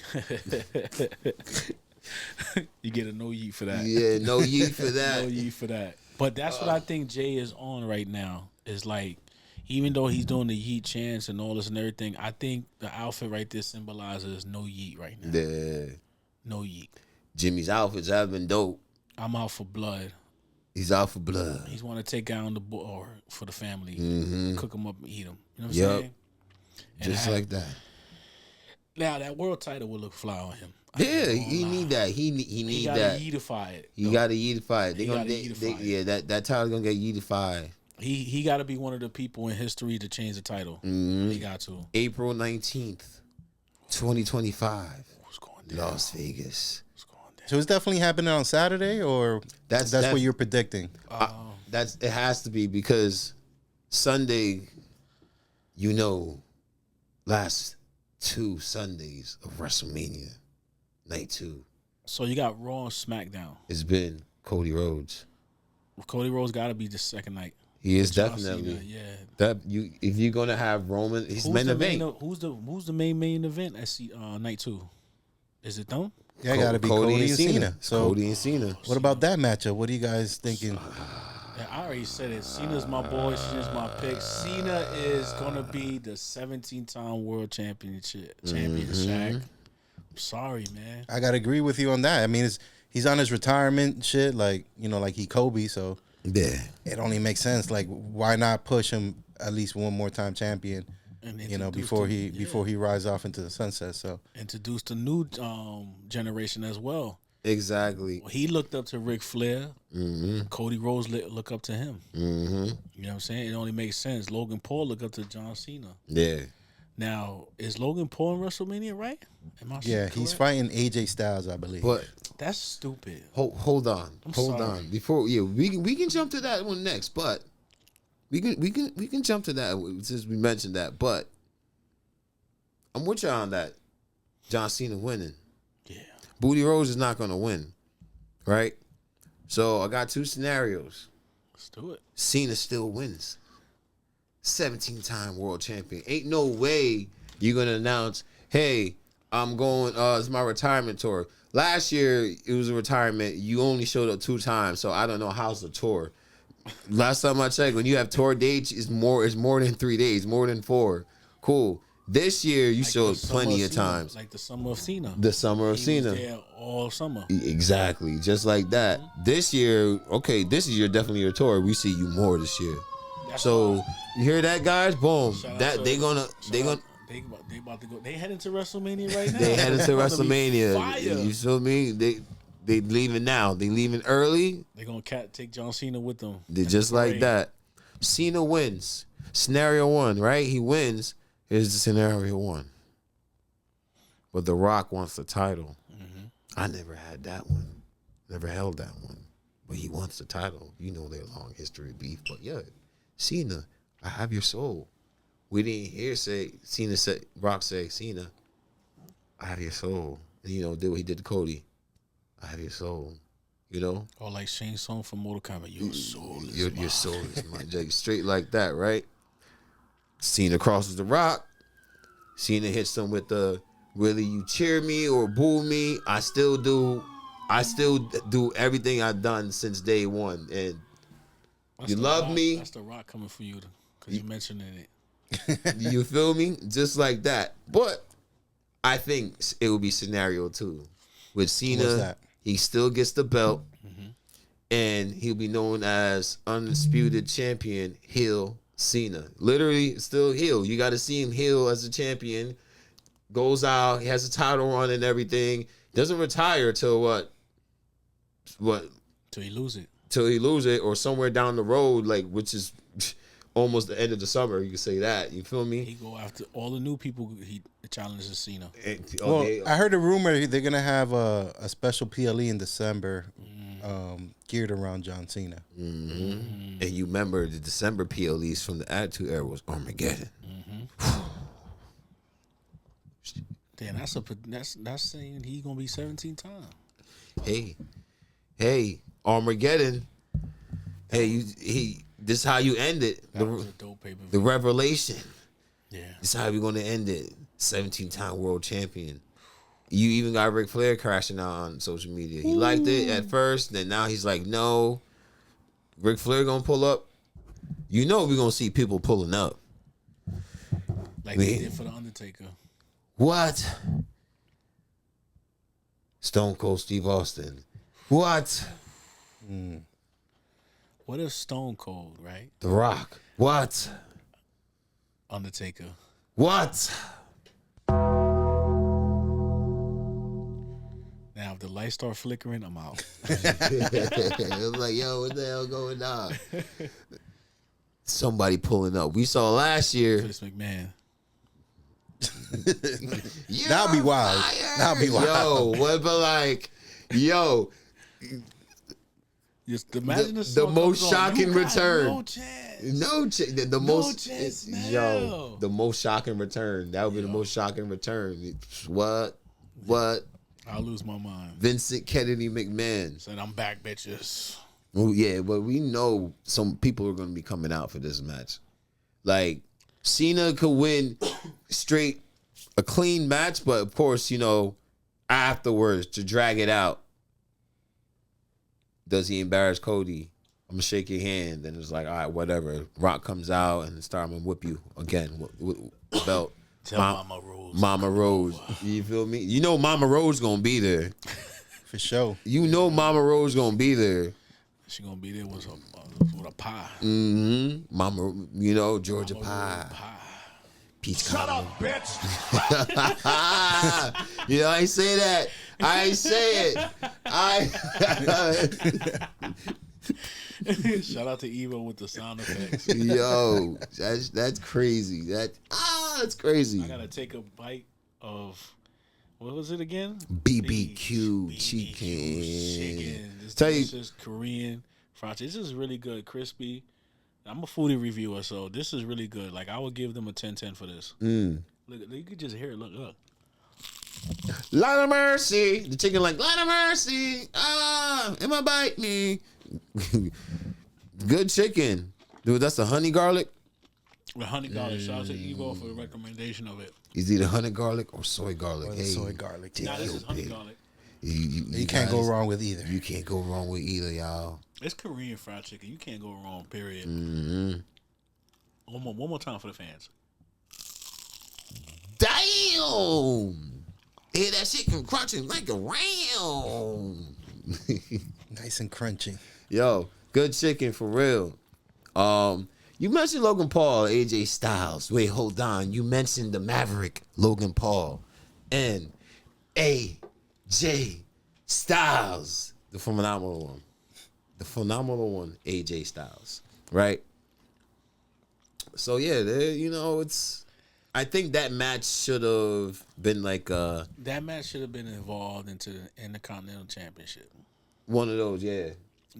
you get a no yeet for that. Yeah, no yeet for that. No yeet for that. But that's what I think Jay is on right now. Is like, even though he's doing the yeet chants and all this and everything, I think the outfit right there symbolizes no yeet right now. Yeah. No yeet. Jimmy's outfits have been dope. I'm out for blood. He's out for blood. He's want to take down the or for the family, cook them up and eat them. You know what I'm Yep. saying? And Just like that. Now that world title will look fly on him. Yeah, he need that. He need He that. gotta yeetify it. He got to yeetify it. He gotta yeetify it. Yeah, that title's gonna get yeetified. He got to be one of the people in history to change the title. He got to. April 19th, 2025, What's going down? Las Vegas. What's going down? So it's definitely happening on Saturday, or that's what you're predicting? It has to be because Sunday, last 2 Sundays of WrestleMania, night 2, So you got Raw and SmackDown. it's been Cody Rhodes. Cody Rhodes got to be the second night. He is John definitely Cena, yeah. that. If you're gonna have Roman, he's main event. Who's the main event at night 2? Is it them? Yeah, I gotta be Cody and Cena. So Cody and Cena. what about that matchup? What are you guys thinking? Yeah, I already said it. Cena's my boy. Cena's my pick. Cena is gonna be the 17-time world champion, Shaq. I'm sorry, man. I gotta agree with you on that. I mean, he's on his retirement shit, like like he Kobe, so Yeah. it only makes sense. Like, why not push him at least one more time champion? And Before he rides off into the sunset. So introduce the new generation as well. Exactly. He looked up to Ric Flair. Cody Rhodes look up to him. You know what I'm saying? It only makes sense. Logan Paul look up to John Cena. Yeah. Now, is Logan Paul in WrestleMania, right? yeah, he's fighting AJ Styles, I believe. But That's stupid. hold on. Hold sorry. on. Before we can jump to that one next, but we can jump to that since we mentioned that. But I'm with you on that. John Cena winning. Yeah. Booty Rose is not gonna win. Right? So I got 2 scenarios. Let's do it. Cena still wins. 17-time world champion. Ain't no way you're gonna announce, hey, I'm going, it's my retirement tour. Last year it was a retirement. You only showed up 2 times, so I don't know how's the tour. Last time I checked, when you have tour dates, it's more than 3 days, more than 4. Cool. This year you showed plenty of times. Like the summer of Cena. The summer of He Cena. was there all summer. Exactly. Just like that. This year, okay, this is definitely your tour. We see you more this year. That's So why- you hear that, guys? Boom. Shout out That to- they gonna They about to go. They heading to WrestleMania right now. they headed to It's gonna be WrestleMania. fire. You feel me? They leaving now. They leaving early. They're gonna take John Cena with them. They just like parade. that. Cena wins. Scenario 1, right? He wins. Here's the scenario 1. But The Rock wants the title. I never had that one. Never held that one. But he wants the title. You know their long history of beef. But yeah, Cena, I have your soul. We didn't hear Rock say, Cena, I have your soul. And did what he did to Cody. I have your soul. Or like Shane Song from Mortal Kombat. Your soul is Your mine. soul is mine. Like, straight like that, right? Cena crosses the Rock. Cena hits him with the, whether you cheer me or boo me, I still do everything I've done since day one. And That's you the love Rock- me. That's the Rock coming for you because you mentioning it. you feel me? Just like that. But I think it will be scenario 2. With What's Cena, that? he still gets the belt. And he'll be known as undisputed champion, heel Cena. Literally still heel. You got to see him heel as a champion. Goes out, he has a title run and everything. Doesn't retire till what? Till you lose it. Till he lose it, or somewhere down the road, like, which is almost the end of the summer. You can say that. You feel He me? go after all the new people. He challenges Cena. Well, I heard a rumor they're gonna have a special PLE in December, geared around John Cena. And you remember the December PLEs from the Attitude Era was Armageddon. Damn, that's saying he gonna be 17 times. Hey, Armageddon. Hey, this is how you end it. That was a dope pay per The view. revelation. Yeah, This is how we're gonna end it. 17-time world champion. You even got Ric Flair crashing out on social media. He liked it at first, then now he's like, no. Ric Flair gonna pull up. You know we're gonna see people pulling up. like they did for the Undertaker. What? Stone Cold Steve Austin. What? What if Stone Cold, right? The Rock. What? Undertaker. What? Now, if the lights start flickering, I'm out. It was like, yo, what the hell going on? Somebody pulling up. We saw last year. Chris McMahon. That'll be wild. That'll be wild. Yo, what? But like, yo, Just imagine The- the, song the most comes on, shocking "You got return." No chance. the No most, chance now. yo, the most shocking return. That would be the most shocking return. What? I'll lose my mind. Vincent Kennedy McMahon. Said I'm back, bitches. Oh yeah, but we know some people are going to be coming out for this match. Like Cena could win straight a clean match, but of course, you know, afterwards to drag it out. Does he embarrass Cody? I'm gonna shake your hand, and it's like, all right, whatever. Rock comes out and start, I'm gonna whip you again with the belt. Tell Mama Rose. Mama Rose. You feel me? You know Mama Rose gonna be there. For sure. You know Mama Rose gonna be there. She gonna be there with a pie. Mama, you know, Georgia Mama pie. Rose pie. Peach Shut cobbler. up, bitch. You know, I ain't say that. I ain't say it. Shout out to Evo with the sound effects. Yo, that's crazy. That's crazy. I gotta take a bite of what was it again? BBQ BBQ chicken. This Tell you- delicious Korean fried chicken. This is really good, crispy. I'm a foodie reviewer, so this is really good. Like I would give them a 10-10 for this. Look, you could just hear it. Look. Lot of mercy. The chicken like, lot of mercy. It might bite me. Good chicken. Dude, that's the honey garlic. With honey garlic. Shout out to Evo for the recommendation of it. Is either honey garlic or soy garlic? Or the soy garlic. take Nah, this your is honey pick. garlic. You can't go guys- wrong with either. You can't go wrong with either, y'all. It's Korean fried chicken. You can't go wrong, period. One more time for the fans. Damn! Hey, that chicken crunching like a ram. Nice and crunchy. Yo, good chicken for real. You mentioned Logan Paul, AJ Styles. Wait, hold on. You mentioned the Maverick, Logan Paul, and AJ Styles, the phenomenal one. The phenomenal one, AJ Styles, right? So yeah, you know, I think that match should have been like That match should have been involved into the Intercontinental Championship. one of those, yeah.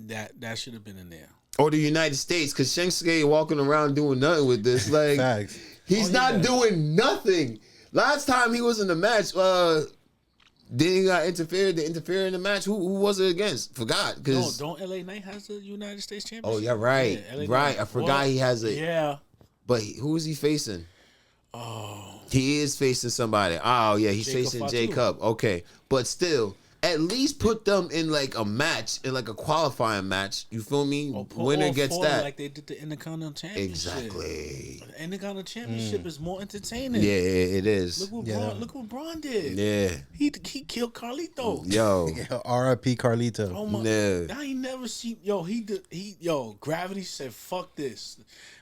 That should have been in there. Or the United States, because Shinsuke walking around doing nothing with this. Like, Facts. he's not doing nothing. Last time he was in the match, then he got interfered to interfere in the match. Who was it against? Forgot. No, Cause don't LA Knight has the United States Championship? oh yeah, right, Yeah, LA right. Knight. I forgot Well, he has it. Yeah. But who is he facing? Oh. He is facing somebody. Oh yeah, he's Jacob facing Fatu. Jacob. Okay, but still, at least put them in like a match, in like a qualifying match. You feel me? Or put Winner all gets four that. like they did the Intercontinental Championship. Exactly. The Intercontinental Championship is more entertaining. Yeah, it is. Look what Braun did. Yeah. He killed Carlito. Yo. R.I.P. Carlito. Oh my! No. I ain't never seen Gravity said, "Fuck this,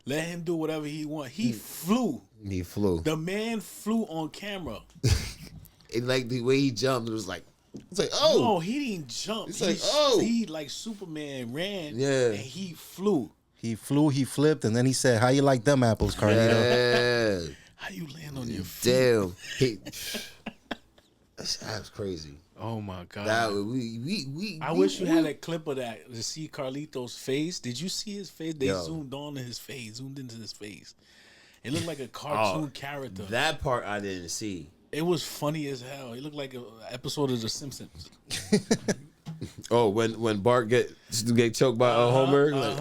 let him do whatever he want." He flew. He flew. The man flew on camera. And like the way he jumped, it was like, it's like, No, oh. he didn't jump. It's like, oh. He like Superman ran. Yeah. and he flew. He flew, he flipped, and then he said, "How you like them apples, Carlito?" Yeah. How you land on your feet? Damn. That was crazy. Oh my god. I I wish you had a clip of that to see Carlito's face. Did you see his face? They zoomed into his face. It looked like a cartoon character. That part I didn't see. It was funny as hell. It looked like an episode of The Simpsons. Oh, when Bart get choked by Homer, like,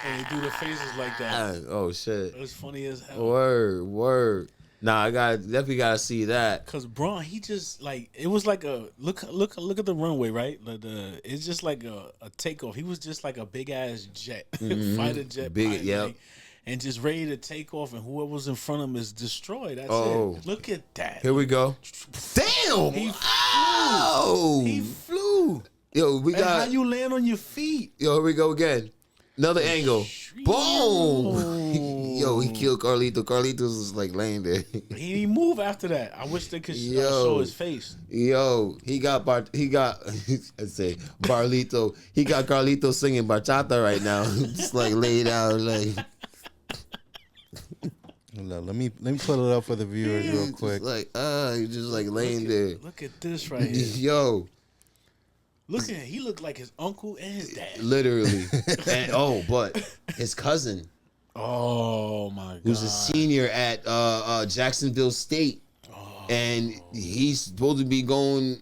And they do the faces like that. oh shit. It was funny as hell. Word. Nah, I definitely gotta see that. Cause Braun, he just like it was like a look at the runway, right? It's just like a takeoff. He was just like a big ass jet, fighter jet, Big, pilot, like, and just ready to take off. And whoever was in front of him is destroyed. That's it. Look at that. Here we go. Damn! He flew. Yo, we And got. how you land on your feet? Yo, here we go again. Another angle. Boom! Yo, he killed Carlito. Carlitos was like laying there. He didn't move after that. I wish they could show his face. Yo, I say Barlito. He got Carlito singing bachata right now. Just like laid out, like. Let me pull it up for the viewers real quick. He's just like laying there. Look at this right here. Yo, Look at him. He looked like his uncle and his dad. literally. But his cousin, Oh my god. who's a senior at Jacksonville State, and he's supposed to be going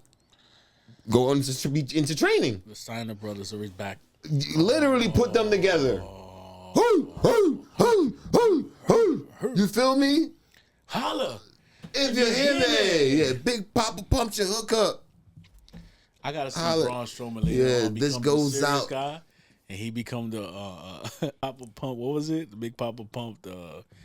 into training. The Steiner brothers are back. Literally put them together. You feel me? Holla. If you hear me, yeah, Big Papa pumped your hook up. I gotta see Holla. Braun Strowman later Yeah, on this become goes the serious out. guy, and he become the Papa Pump. What was it? The Big Papa Pump.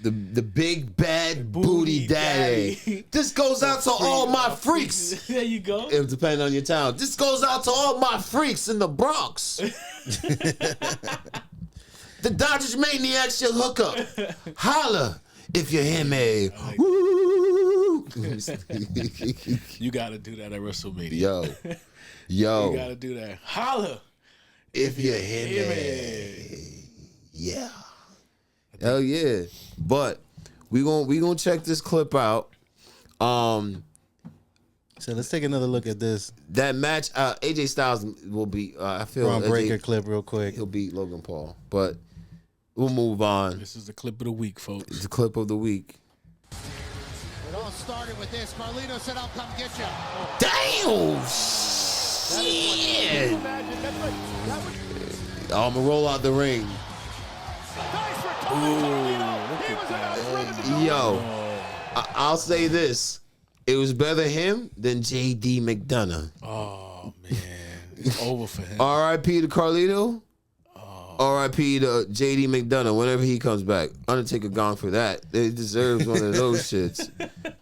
The big bad booty daddy. This goes out to all my freaks. There you go. It depends on your town. This goes out to all my freaks in the Bronx. The Dodgers Maniacs should hook up. Holla if you hear me. Woo. You gotta do that at WrestleMania. Yo. You gotta do that. Holla If you hear me. Yeah. Hell yeah. But we gonna check this clip out. So let's take another look at this That match, AJ Styles will be. I feel Braun Breaker AJ, clip real quick. he'll beat Logan Paul, but we'll move on. This is the clip of the week, folks. It's the clip of the week. It all started with this. Carlito said, "I'll come get you." Damn! Shit! I'm gonna roll out the ring. Yo, I'll say this: it was better him than JD McDonough. Oh man, it's over for him. R.I.P. to Carlito. R.I.P. to J.D. McDonough whenever he comes back. Undertaker gone for that. It deserves one of those shits.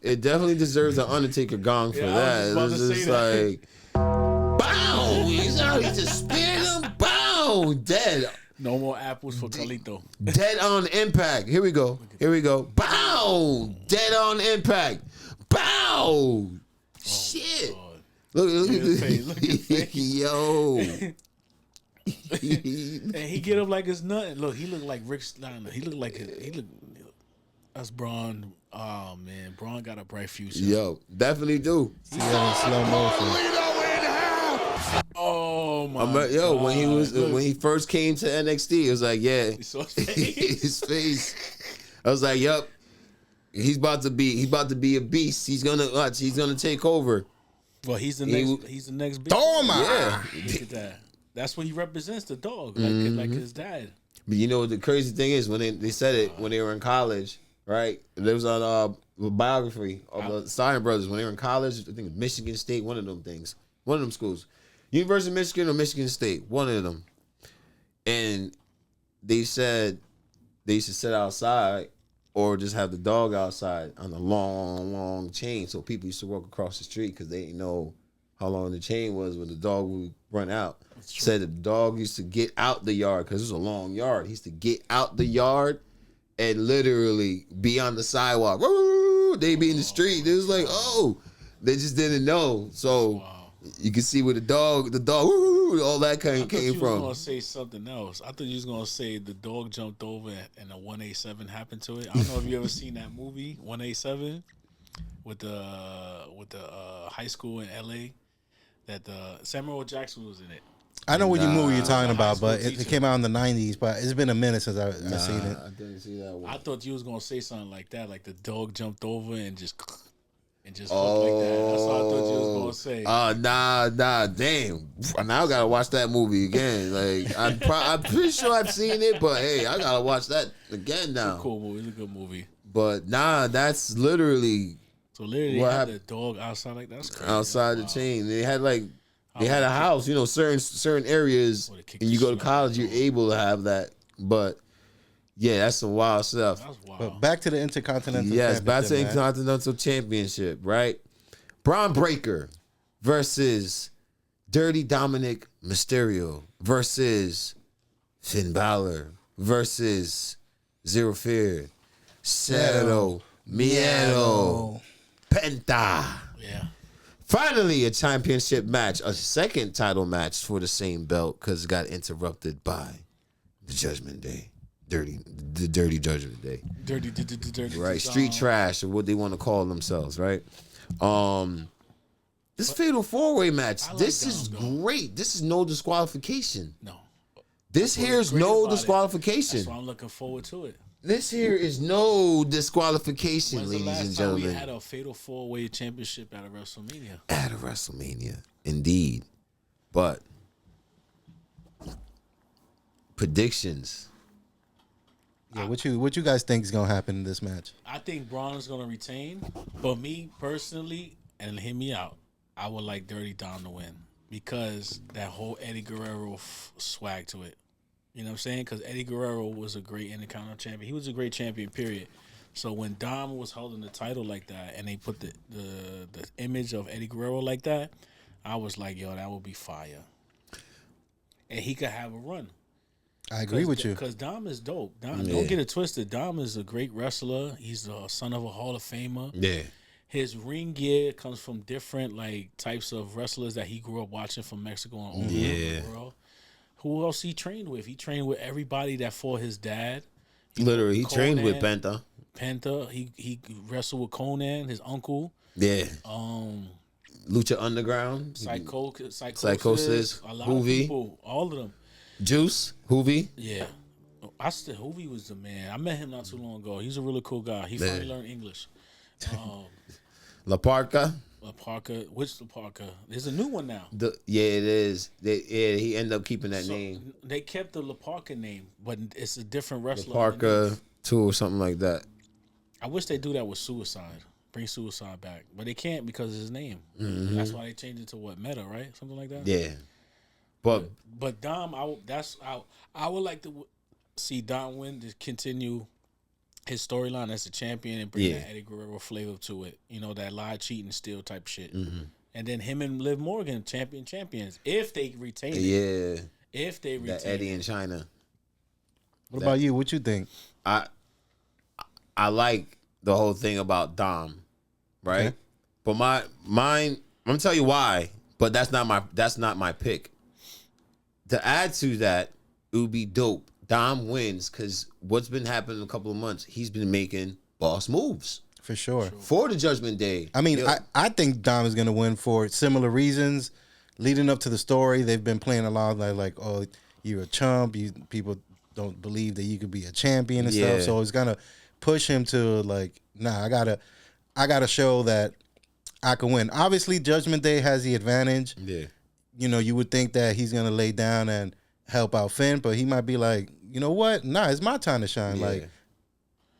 It definitely deserves an Undertaker gone for that. I was It's about to just say that. like, bow! He's out. He just speared him. Bow! Dead. No more apples for Carlito. Dead on impact. Here we go. Bow! Dead on impact. Bow! Shit. God. Look at his this. face, look at his face. Yo. And he get up like it's nothing. Look, he looked like Rick Steiner. He looked like that's Braun. Oh man, Braun got a bright future. Yo, definitely do. See that in slow motion. Oh my God. When he first came to NXT, it was like, yeah, You saw his face? his face. I was like, yep, he's about to be a beast. He's gonna take over. Well, he's the next big Toma! Yeah, Look at that. That's what he represents, the dog, like his dad. but you know what the crazy thing is, when they said it when they were in college, right? There was on a biography of the Steiner brothers when they were in college. I think it was Michigan State, one of them schools, University of Michigan or Michigan State, one of them. And they said they used to sit outside or just have the dog outside on a long, long chain. So people used to walk across the street because they didn't know how long the chain was when the dog would run out. Said the dog used to get out the yard because it was a long yard. He used to get out the yard and literally be on the sidewalk. Woo! They be in the street. It was like, oh, they just didn't know. So You can see where the dog, woo, all that kind I came thought you was from. gonna say something else. I thought you was gonna say the dog jumped over and a 187 happened to it. I don't know if you ever seen that movie 187 with the high school in LA that Samuel L. Jackson was in it. I know what movie you're talking High about, school but it teacher. came out in the 90s. But it's been a minute since I've seen it. I didn't see that one. I thought you was gonna say something like that, like the dog jumped over and just hooked like that. That's what I thought you was gonna say. Nah, damn. Now I gotta watch that movie again. Like I'm pretty sure I've seen it, but hey, I gotta watch that again now. It's a cool movie. It's a good movie. But nah, that's literally So literally, What they had happened? the dog outside like that. That's crazy. outside the Wow. chain. They had a house, certain areas, Or they kicked and you the go to shit out of college, you're able to have that. But yeah, that's some wild stuff. That's wild. But back to the Intercontinental Yes, back to Championship, man. Intercontinental Championship, right? Braun Breaker versus Dirty Dominic Mysterio versus Finn Balor versus Zero Fear, Cero Miedo, Penta. Yeah. Finally, a championship match, a second title match for the same belt because it got interrupted by the Judgment Day. The Dirty Judgment Day. Dirty. Right, street trash or what they want to call themselves, right? This fatal 4-way match. I like This Dom, is though. great. This is no disqualification. No. This What's here is great no about it. disqualification. That's why I'm looking forward to it. This here is no disqualification, When's the ladies and last time we gentlemen. had a fatal 4-way championship at a WrestleMania? At a WrestleMania, indeed. But predictions. Yeah, what you guys think is gonna happen in this match? I think Braun is going to retain, but me personally, and hear me out, I would like Dirty Dom to win because that whole Eddie Guerrero swag to it. You know what I'm saying? Because Eddie Guerrero was a great Intercontinental champion. He was a great champion, period. So when Dom was holding the title like that, and they put the image of Eddie Guerrero like that, I was like, yo, that would be fire. And he could have a run. I agree with you. Because Dom is dope. Yeah. Don't get it twisted. Dom is a great wrestler. He's the son of a Hall of Famer. Yeah. His ring gear comes from different like types of wrestlers that he grew up watching from Mexico and all over the world. Who else he trained with? He trained with everybody that fought his dad. Literally, he trained with Conan. Penta. Penta. He wrestled with Conan, his uncle. Yeah. Lucha Underground. Psychosis. A lot of Hoovy. people. All of them. Juice. Hoovy. Yeah. Hoovy was the man. I met him not too long ago. He's a really cool guy. He finally learned English. La Parca. La Parca. Which La Parca? There's a new one now. It is. He ended up keeping that So, name. they kept the La Parca name, but it's a different wrestler. La Parca underneath. 2 or something like that. I wish they do that with Suicide. Bring Suicide back. But they can't because of his name. Mm-hmm. That's why they changed it to what? Meta, right? Something like that? Yeah. But But Dom, I would like to see Dom win to continue his storyline as a champion and bring that Eddie Guerrero flavor to it. You know, that lie, cheating, steal type shit. Mm-hmm. And then him and Liv Morgan, champions, if they retain it. yeah, If they retain that Eddie it. in China. What about you? What you think? I like the whole thing about Dom, right? Okay. But mine, I'm gonna tell you why. But that's not my pick. To add to that, it would be dope. Dom wins because what's been happening in a couple of months, he's been making boss moves For sure. for the Judgment Day. I mean, Yo, I think Dom is going to win for similar reasons. Leading up to the story, they've been playing a lot like, oh, you're a chump. People don't believe that you could be a champion and Yeah. stuff. So it's going to push him to like, nah, I gotta show that I can win. Obviously, Judgment Day has the advantage. yeah, You know, you would think that he's going to lay down and help out Finn, but he might be like, you know what? Nah, it's my time to shine. Yeah. Like,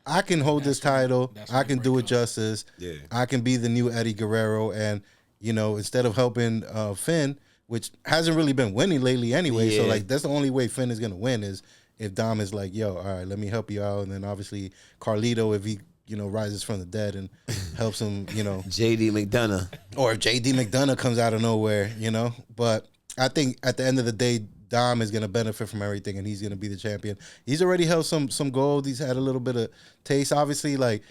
I can hold this title. that's I when can it do break it out. justice. Yeah. I can be the new Eddie Guerrero. And, you know, instead of helping Finn, which hasn't really been winning lately anyway. So, Yeah. like, that's the only way Finn is going to win is if Dom is like, yo, all right, let me help you out. And then obviously Carlito, if he, you know, rises from the dead and helps him, you know. JD McDonough. Or if JD McDonough comes out of nowhere, you know. But I think at the end of the day, Dom is going to benefit from everything, and he's going to be the champion. He's already held some gold. He's had a little bit of taste. Obviously, like,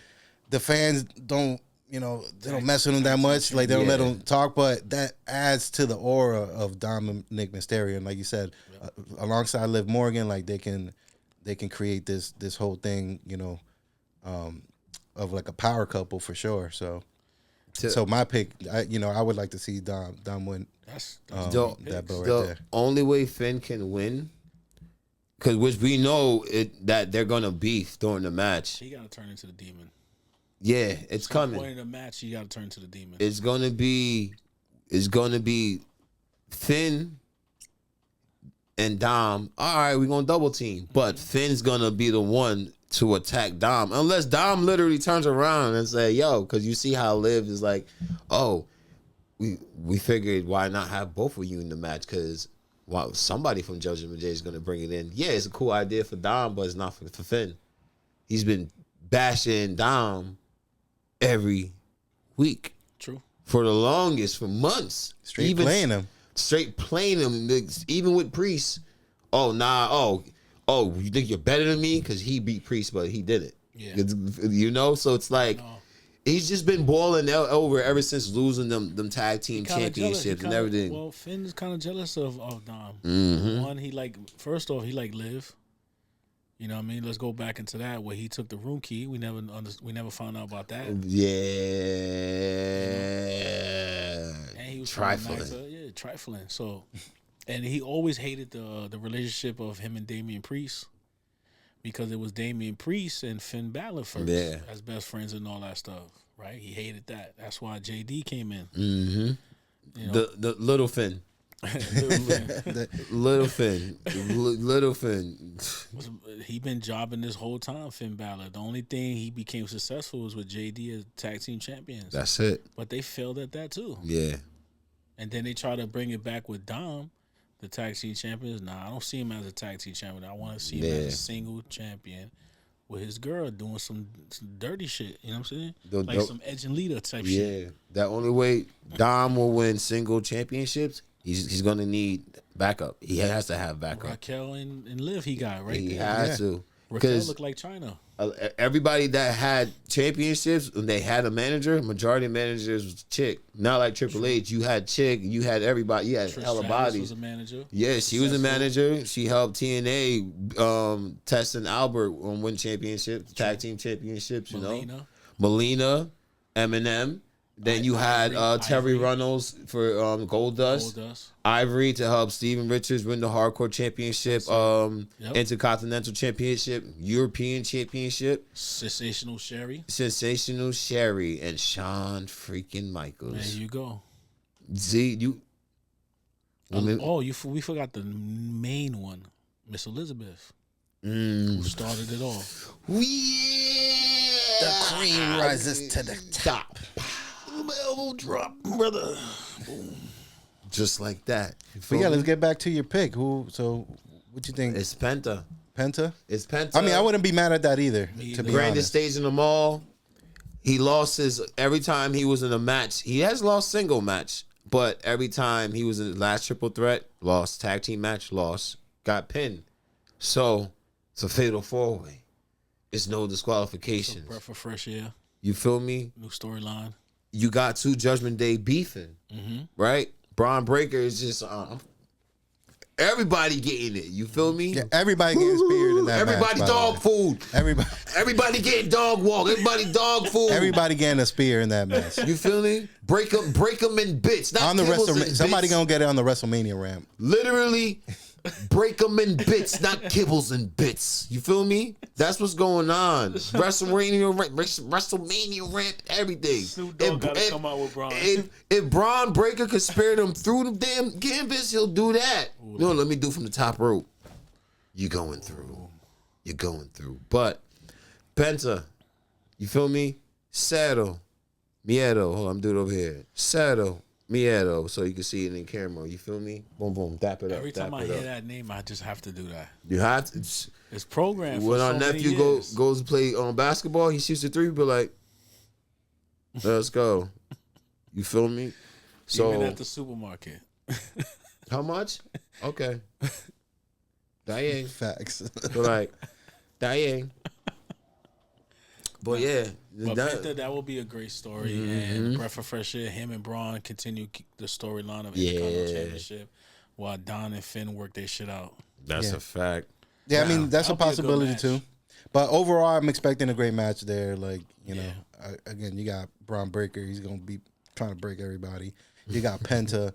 the fans don't they don't mess with him that much. Like, they don't let him talk, but that adds to the aura of Dominic Mysterio. And like you said, alongside Liv Morgan, like they can create this whole thing, of like a power couple for sure. So my pick, I would like to see Dom win. That's that belt right there. The only way Finn can win, because which we know that they're gonna beef during the match. He gotta turn into the demon. Yeah, it's coming. Point in the match, you gotta turn to the demon. It's gonna be Finn and Dom. All right, we're gonna double team, but Finn's gonna be the one to attack Dom, unless Dom literally turns around and say, "Yo," because you see how Liv is like, "Oh, we figured why not have both of you in the match, because somebody from Judgment Day is gonna bring it in." Yeah, it's a cool idea for Dom, but it's not for Finn. He's been bashing Dom every week. True. For the longest, for months. Straight playing him. Even with Priest. Oh, nah. Oh, you think you're better than me? Because he beat Priest, but he did it. Yeah. So it's like, he's just been balling over ever since losing them tag team championships and everything. Well, Finn's kind of jealous of Dom. Mm-hmm. One, first off, he Liv. You know what I mean? Let's go back into that where he took the room key. We never found out about that. Yeah. And he was trifling. Trifling. So, and he always hated the relationship of him and Damian Priest, because it was Damian Priest and Finn Balor first as best friends and all that stuff, right? He hated that. That's why JD came in. Mm-hmm. The little Finn. Little Finn. He been jobbing this whole time, Finn Balor. The only thing he became successful was with JD as tag team champions. That's it. But they failed at that too. Yeah. And then they try to bring it back with Dom, the tag team champions. Nah, I don't see him as a tag team champion. I want to see him as a single champion with his girl doing some dirty shit. You know what I'm saying? Some Edge and Lita type shit. Yeah. That only way Dom will win single championships, he's going to need backup. He has to have backup. Raquel and Liv he got right he there. has to. Raquel looked like China. Everybody that had championships, when they had a manager, majority of managers was chick. Not like Triple H. You had chick. You had everybody. You had hella bodies. Was a manager. Yeah, she was a manager. She helped TNA, Tess and Albert win championships, tag team championships. Melina, Eminem. Then you had Terry Runnels for Goldust. Ivory to help Steven Richards win the Hardcore Championship, Intercontinental Championship, European Championship. Sensational Sherry, and Shawn freaking Michaels. There you go. See, we forgot the main one, Miss Elizabeth, who started it all. The cream rises to the top. Elbow drop, brother. Boom. Just like that. But yeah, let's get back to your pick. So what you think? It's Penta. It's Penta. I mean, I wouldn't be mad at that either. To be grandest honest. stage in the mall. He lost every time he was in a match. He has lost single match, but every time he was in the last triple threat, lost. Tag team match, lost. Got pinned. So it's a fatal 4-way. It's no disqualifications. It's a breath of fresh air. You feel me? New storyline. You got two Judgment Day beefing, right? Braun Breaker is just everybody getting it. You feel me? Yeah, everybody getting speared in that Everybody match. dog food. Everybody getting dog walk. Everybody dog food. Everybody getting a spear in that match. You feel me? Break them in bits. Not on the WrestleMania. Somebody gonna get it on the WrestleMania ramp. Literally. Break them in bits, not kibbles and bits. You feel me? That's what's going on. WrestleMania rant, everything. Snoop Dogg gotta come out with Braun. If Braun Breaker could spare them through the damn gambits, he'll do that. No, let me do from the top rope. You're going through. But Penta, you feel me? Saddle, Miedo. Hold on, I'm doing it over here. Saddle. Miedo, so you can see it in camera. You feel me? Boom, boom, dap it up. Every time I hear that name, I just have to do that. You have to. It's programmed. When our nephew goes to play basketball, he shoots a three, but like, let's go. You feel me? So even at the supermarket. How much? Okay. Dang. Facts. But like, dang. But yeah, But Penta, that will be a great story. And breath of fresh air. Him and Braun continue the storyline of Intercontinental Championship, while Don and Finn work their shit out. that's a fact. Yeah, I mean that's a That'll be a good possibility match. too. But overall, I'm expecting a great match there. Like again, you got Braun Breaker. He's gonna be trying to break everybody. You got Penta.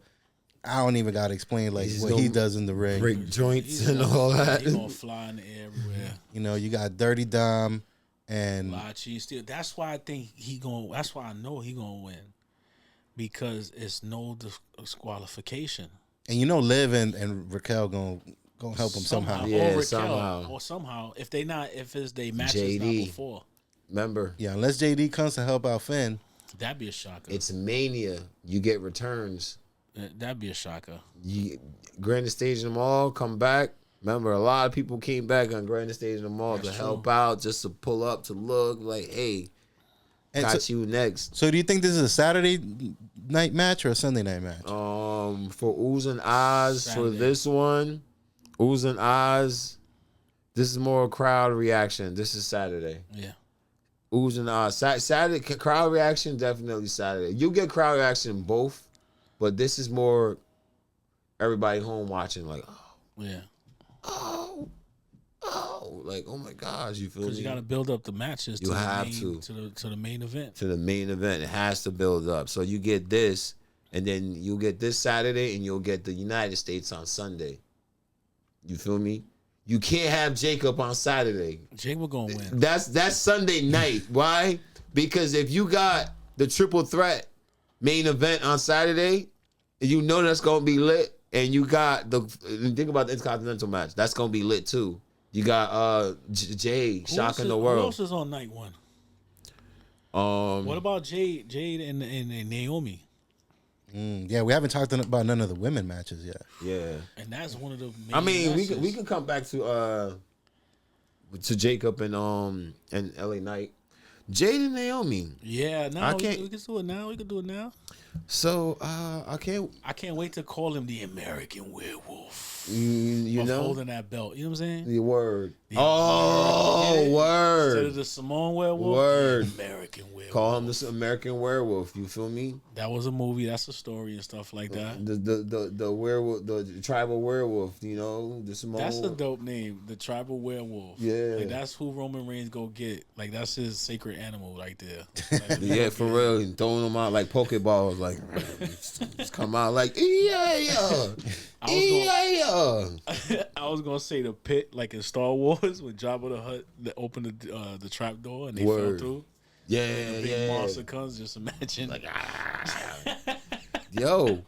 I don't even gotta explain like He's what he gonna does in the ring. Break joints He's and gonna- all that. He's gonna fly in the air everywhere. You know, you got Dirty Dom and Lachi still. That's why I think he going. That's why I know he gonna win, because it's no disqualification. you know Liv and Raquel gonna help him somehow. Yeah, or Raquel, somehow. or somehow, if it's they matches not JD. before, Remember, Yeah, unless JD comes to help out Finn. that'd be a shocker. it's Mania. You get returns. That'd be a shocker. You Grand Stage in the Mall, come back. Remember, a lot of people came back on Grand Stage in the Mall to help out, just to pull up, to look like, hey, And got so, you next. so do you think this is a Saturday night match or a Sunday night match? For Ooze and Oz, for Saturday. this one, Ooze and Oz, this is more crowd reaction. This is Saturday. Yeah. Ooze and Oz. Saturday, crowd reaction, definitely Saturday. You get crowd reaction in both, but this is more everybody home watching, like, Yeah. oh, like, oh my gosh, you feel Because me? you got to build up the matches. You to have the main, to the main event. To the main event, it has to build up. So you get this, and then you'll get this Saturday, and you'll get the United States on Sunday. You feel me? You can't have Jacob on Saturday. Jake will gonna win. That's Sunday night. Why? Because if you got the triple threat main event on Saturday, you know that's gonna be lit. And you got think about the Intercontinental match. That's gonna be lit too. You got Jay shocking the Who world. else is on night one? What about Jade and Naomi? Yeah, we haven't talked about none of the women matches yet. Yeah. And that's one of the main I mean, matches. we can come back to Jacob and LA Knight. Jade and Naomi. Yeah, no, I we can't- can do it now. We can do it now. So I can't I can't wait to call him the American Werewolf. you of know holding that belt. You know what I'm saying? the word. The Oh, Instead of word. the Samoan werewolf, Word. the American werewolf. Call him this American werewolf. You feel me? That was a movie. That's a story and stuff like that. The werewolf, the tribal werewolf. You know the Samoan. That's a dope name, the tribal werewolf. Yeah. Like, that's who Roman Reigns go get. Like, that's his sacred animal right there. Like, Yeah, for real. And throwing them out like Pokeballs, like just come out like yeah. I was gonna say the pit, like in Star Wars, when Jabba the Hutt opened the trap door and they fell Word. through. Yeah, The big yeah. monster comes. Just imagine. Like yo,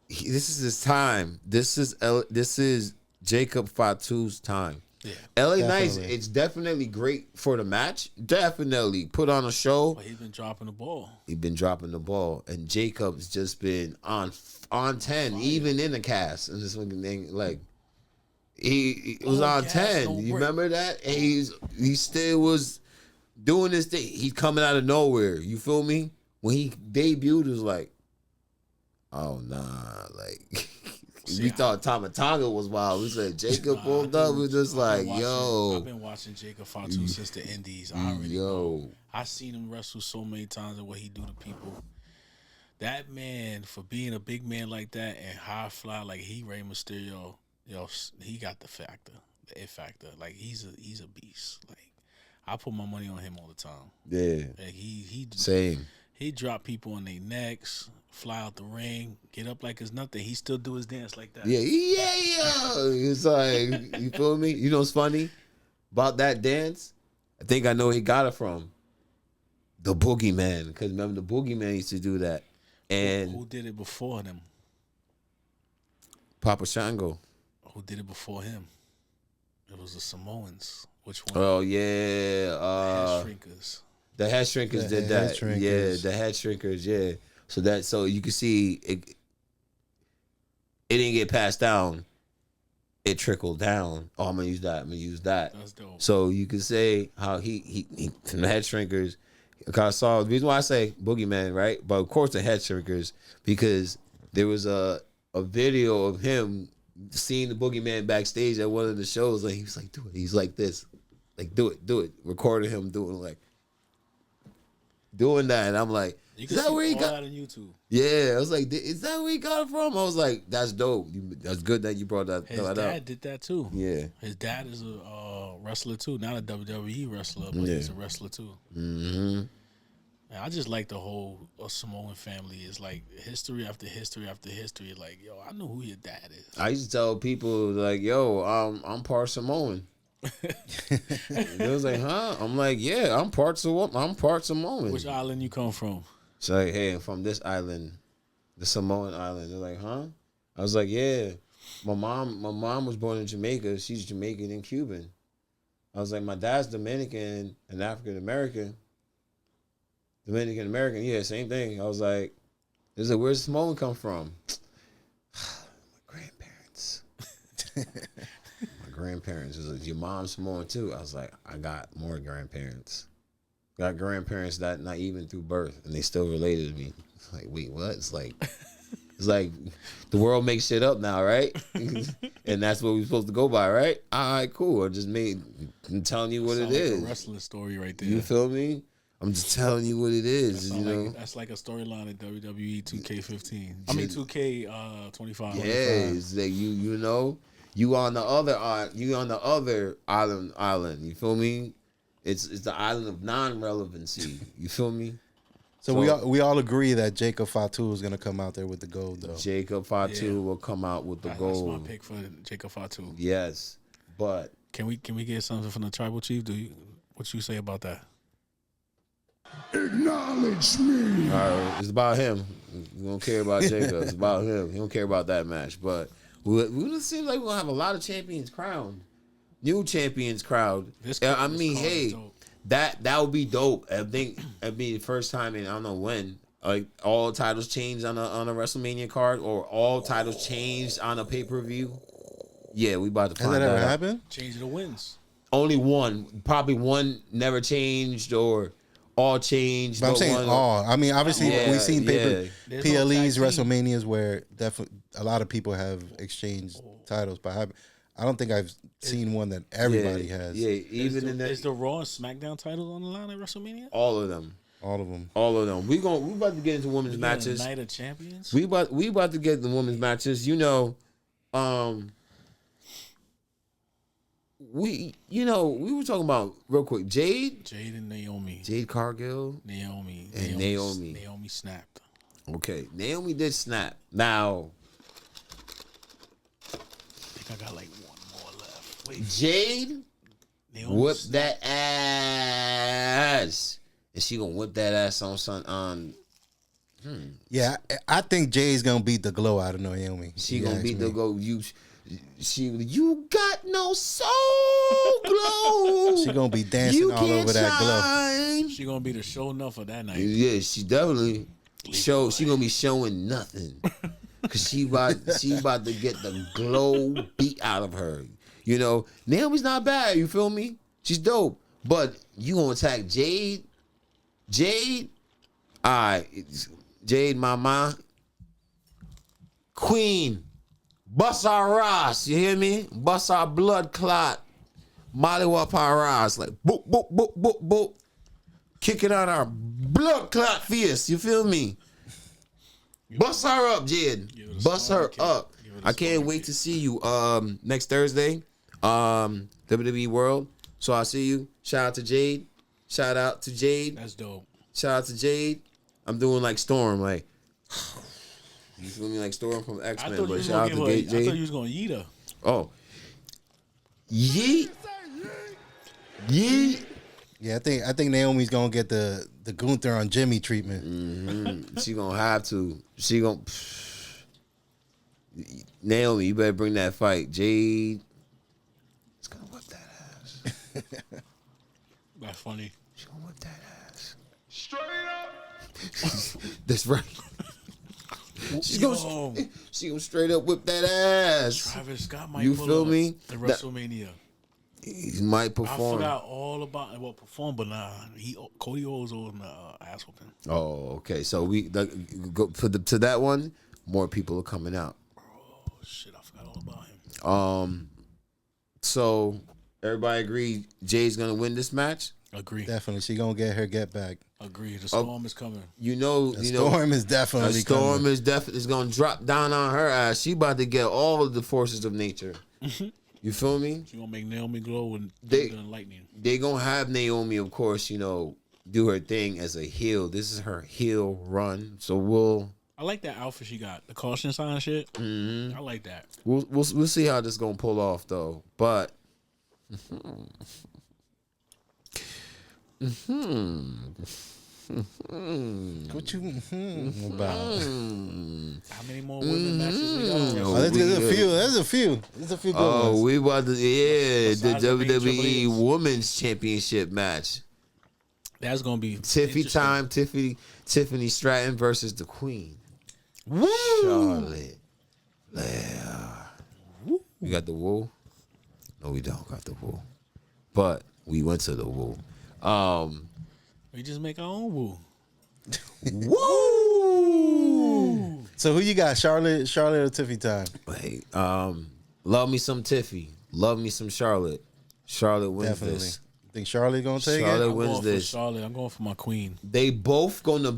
this is his time. This is Jacob Fatu's time. yeah. LA Knights, Definitely. it's definitely great for the match. Definitely put on a show. But he's been dropping the ball. He's been dropping the ball, and Jacob's just been on 10, even in the cast. And this fucking thing, like he was All on gas, 10. no You break. remember that? And he still was doing this thing. He's coming out of nowhere. You feel me? When he debuted, it was like, oh nah, like. We thought Tamatanga was wild. We said Jacob pulled up. We just like, I've yo, been watching Jacob Fatu since the Indies. I already know. yo. I seen him wrestle so many times and what he do to people. That man, for being a big man like that and high fly like he Rey Mysterio, he got the factor, the it factor. Like he's a beast. Like I put my money on him all the time. Yeah, Like he same. he drop people on their necks, fly out the ring, get up like it's nothing. He still do his dance like that. Yeah. It's like, you feel me? You know what's funny about that dance? I think I know where he got it from. The Boogeyman. Because remember, the Boogeyman used to do that. And Who did it before him? Papa Shango. Who did it before him? It was the Samoans. Which one? Oh, yeah. Head shrinkers. The head shrinkers The did head that. shrinkers. Yeah, the head shrinkers, yeah. So you can see it didn't get passed down. It trickled down. Oh, I'm gonna use that. That's dope. So you can say how he the head shrinkers. Cause I saw the reason why I say Boogeyman, right? But of course the head shrinkers, because there was a video of him seeing the Boogeyman backstage at one of the shows, and he was like, do it. He's like this. Like do it. Recording him doing like doing that. And I'm like, You is can that see where he all got? that on YouTube. Yeah, I was like, is that where he got it from? I was like, that's dope. That's good that you brought that, His that dad up. did that too. Yeah. His dad is a wrestler too, not a WWE wrestler, but Yeah. he's a wrestler too. Mm-hmm. And I just like the whole Samoan family. It's like history after history after history. Like, yo, I know who your dad is. I used to tell people like, yo, I'm part Samoan. They was like, huh? I'm like, yeah, I'm part Samoan. Which island you come from? It's like, hey, I'm from this island, the Samoan island. They're like, huh? I was like, yeah. My mom was born in Jamaica. She's Jamaican and Cuban. I was like, my dad's Dominican and African American. Dominican American, yeah, same thing. I was like, where's Samoan come from? My grandparents. My grandparents. It was like, your mom's Samoan too. I was like, I got more grandparents. Got grandparents that not even through birth, and they still related to me. It's like, wait, what? It's like the world makes shit up now, right? And that's what we're supposed to go by, right? All right, cool. I'm telling you what it Sound like is. a wrestling story right there. You feel me? I'm just telling you what it is. You know, That's like a storyline in WWE 2K15. I mean 2K25. yeah, it's like you know, you on the other island. You feel me? It's the island of non-relevancy. You feel me? So we all agree that Jacob Fatu is gonna come out there with the gold, though. Jacob Fatu will come out with the gold. That's my pick for Jacob Fatu. Yes, but Can we get something from the tribal chief? What you say about that? Acknowledge me. it's about him. We don't care about Jacob. It's about him. He don't care about that match. But we just seem like we'll have a lot of champions crowned, new champions crowned. I mean, hey. That would be dope. I think it'd be the first time in I don't know when, like all titles changed on a WrestleMania card or all titles changed on a pay-per-view. Yeah, we about to find Has out. that ever happened? Change the wins. Only one, probably one never changed or all changed. But I'm saying all. I mean, obviously we've seen yeah. There's PLEs, no tag team. WrestleManias where definitely a lot of people have exchanged titles, but I don't think I've seen one that everybody has. Yeah, even in that, Is the Raw and SmackDown titles on the line at WrestleMania? all of them. All of them. All of them. We about to get into women's We got a matches. Night of Champions. We about to get the women's matches. You know, we were talking about real quick Jade and Naomi. Jade Cargill. Naomi snapped. Okay, Naomi did snap. Now I think I got like one more left. Wait, Jade Naomi whipped that ass, and she gonna whip that ass on. Yeah, I think Jay's gonna beat the glow out of Naomi. She gonna beat the go. You got no soul glow. She gonna be dancing all over that glow. glow. She gonna be the show enough for that night. Yeah, she definitely She gonna be showing nothing. Cause she about to get the glow beat out of her. You know, Naomi's not bad. You feel me? She's dope. But you gonna attack Jade? All right, Jade, mama, queen, bust our Ross. You hear me? Bust our blood clot. Molly whoop our Ross like boop boop boop boop boop. Kick it on our blood clot fierce. You feel me? Bust her up, Jade. Bust her up. I can't wait to see you next Thursday. WWE World. So I'll see you. Shout out to Jade. That's dope. Shout out to Jade. I'm doing like Storm, like you feel me, like Storm from X-Men. But shout out to Jade. I thought you was gonna eat her. Oh, yeet. Yeah, I think Naomi's gonna get the Gunther on Jimmy treatment. Mm-hmm. She gonna have to. She gonna. Naomi, you better bring that fight. Jade is gonna whip that ass. That's funny. She gonna whip that ass. Straight up. That's right. She gonna straight up whip that ass. Travis Scott might You pull feel up me? at WrestleMania. He might I perform. forgot all about perform, but nah, Cody Rhodes on the ass whooping. Oh, okay. So we go to that one. More people are coming out. Oh shit, I forgot all about him. So everybody agree Jay's gonna win this match. Agree. Definitely, she gonna get her get back. Agree. The storm is coming. The storm is definitely a storm coming. is definitely going to drop down on her ass. She about to get all of the forces of nature. You feel me? She gonna make Naomi glow with lightning. They gonna have Naomi, of course, do her thing as a heel. This is her heel run, so I like that outfit she got. The caution sign shit. Mm-hmm. I like that. We'll see how this gonna pull off though. But What you about? How many more women matches we got? Oh, there's a few good ones. We about to the Besides the big Triple WWE H's. Women's Championship match. That's gonna be Tiffany Stratton versus the Queen. Woo! Charlotte. Yeah. We got the woo. No, we don't got the woo. But we went to the woo. We just make our own woo. Woo! So who you got? Charlotte or Tiffy time? Hey, love me some Tiffy. Love me some Charlotte. Charlotte wins Definitely. this. Think Charlotte gonna take Charlotte it? I'm wins going this. for Charlotte. I'm going for my queen. They both gonna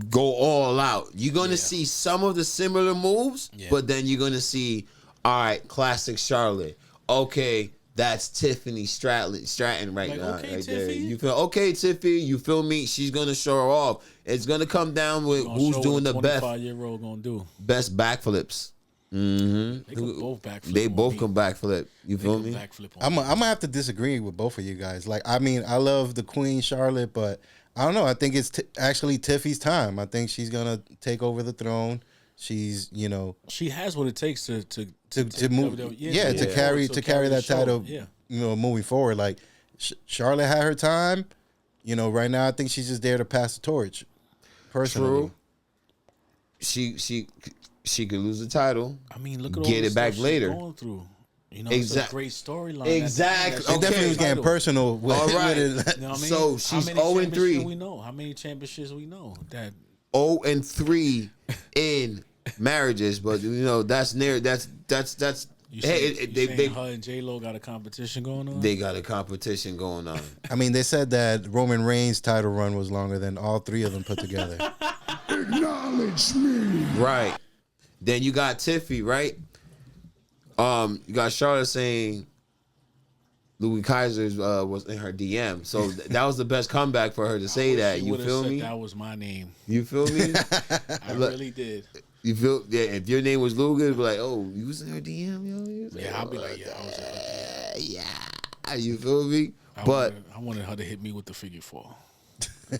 go all out. You're gonna see some of the similar moves, but then you're gonna see, all right, classic Charlotte. Okay, that's Tiffany Stratton right now. Okay, right Tiffy. there. You feel okay, Tiffy? You feel me? She's gonna show her off. It's gonna come down with who's doing the best 25-year-old gonna do. best backflips. Mm-hmm. They can both backflip. They on both me. can backflip. You They feel can me? backflip on I'm me. gonna have to disagree with both of you guys. Like, I mean, I love the Queen Charlotte, but I don't know. I think it's actually Tiffy's time. I think she's gonna take over the throne. She's, She has what it takes to move, to carry that show. title, Yeah. moving forward. Like, Charlotte had her time. Right now I think she's just there to pass the torch. Personally, True. She could lose the title. I mean, look at Get all the it back stuff she's later. Going through. It's a great storyline. Exactly. It definitely was getting personal. With, All right. with it. You know what I mean? So she's How many 0-3. championships we know? How many championships we know? That 0-3 in marriages, but that's near. That's. you Hey, saying, they her and J-Lo got a competition going on. they got a competition going on. I mean, they said that Roman Reigns' title run was longer than all three of them put together. Acknowledge me. Right. Then you got Tiffy, right? You got Charlotte saying Louis Kaiser was in her DM, so that was the best comeback for her to say that. She You would've feel said me? That was my name. You feel me? I really did. You feel? Yeah. If your name was Luger, be like, oh, you was in her DM, yo. Yeah, I'll be like, yeah, I was like, Yeah. You feel me? But I wanted her to hit me with the figure four. and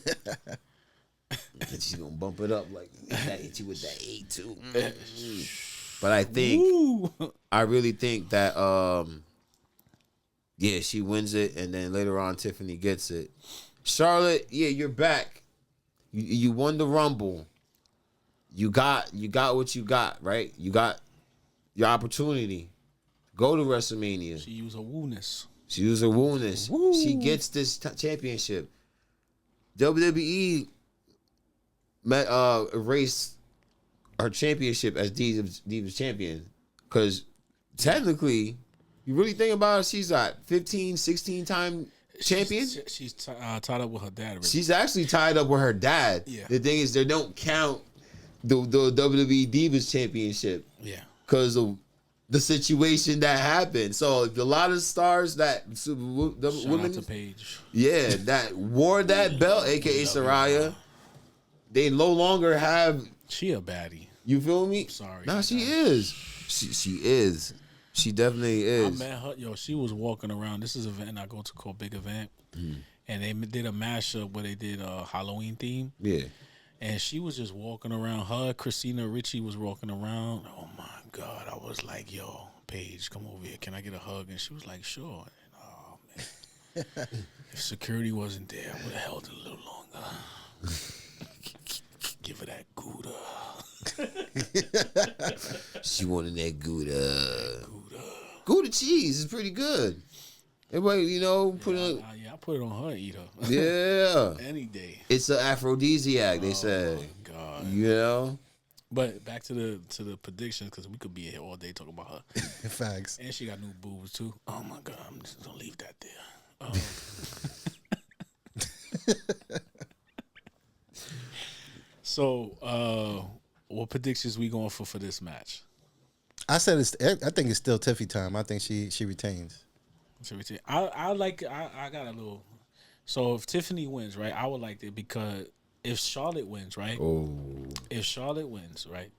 she's gonna bump it up like I hit you with that 8 too. But I really think that she wins it, and then later on Tiffany gets it. Charlotte, you're back. You won the Rumble. You got what you got, right? You got your opportunity. Go to WrestleMania. She used her wooness. She gets this championship. WWE erased her championship as Divas champion, because technically, you really think about it, she's like 15, 16 time champion. She's tied up with her dad already. She's actually tied up with her dad. Yeah. The thing is, they don't count the WWE Divas championship. Yeah. Because of the situation that happened. So a lot of stars that Shout women, out to Paige. that wore that belt, aka Saraya, they no longer have. She a baddie. You feel me? Sorry. Nah, she is. She is. She definitely I is. met her. Yo, she was walking around. This is an event I go to called Big Event. And they did a mashup where they did a Halloween theme. Yeah. And she was just walking around. Her, Christina Ricci was walking around. Oh my God. I was like, yo, Paige, come over here. Can I get a hug? And she was like, sure. And, oh, man. If security wasn't there, I would have held it a little longer. Give her that Gouda. She wanted that Gouda. Gouda cheese is pretty good. Everybody, put it on. I put it on her, eat her. Yeah. Any day. It's an aphrodisiac, they said. Oh, my God. But back to the predictions, because we could be here all day talking about her. Facts. And she got new boobs too. Oh my God, I'm just gonna leave that there. So, what predictions we going for this match? I said I think it's still Tiffy time. I think she retains. I got a little. So if Tiffany wins, right, I would like it because if Charlotte wins, right, if Charlotte wins, right,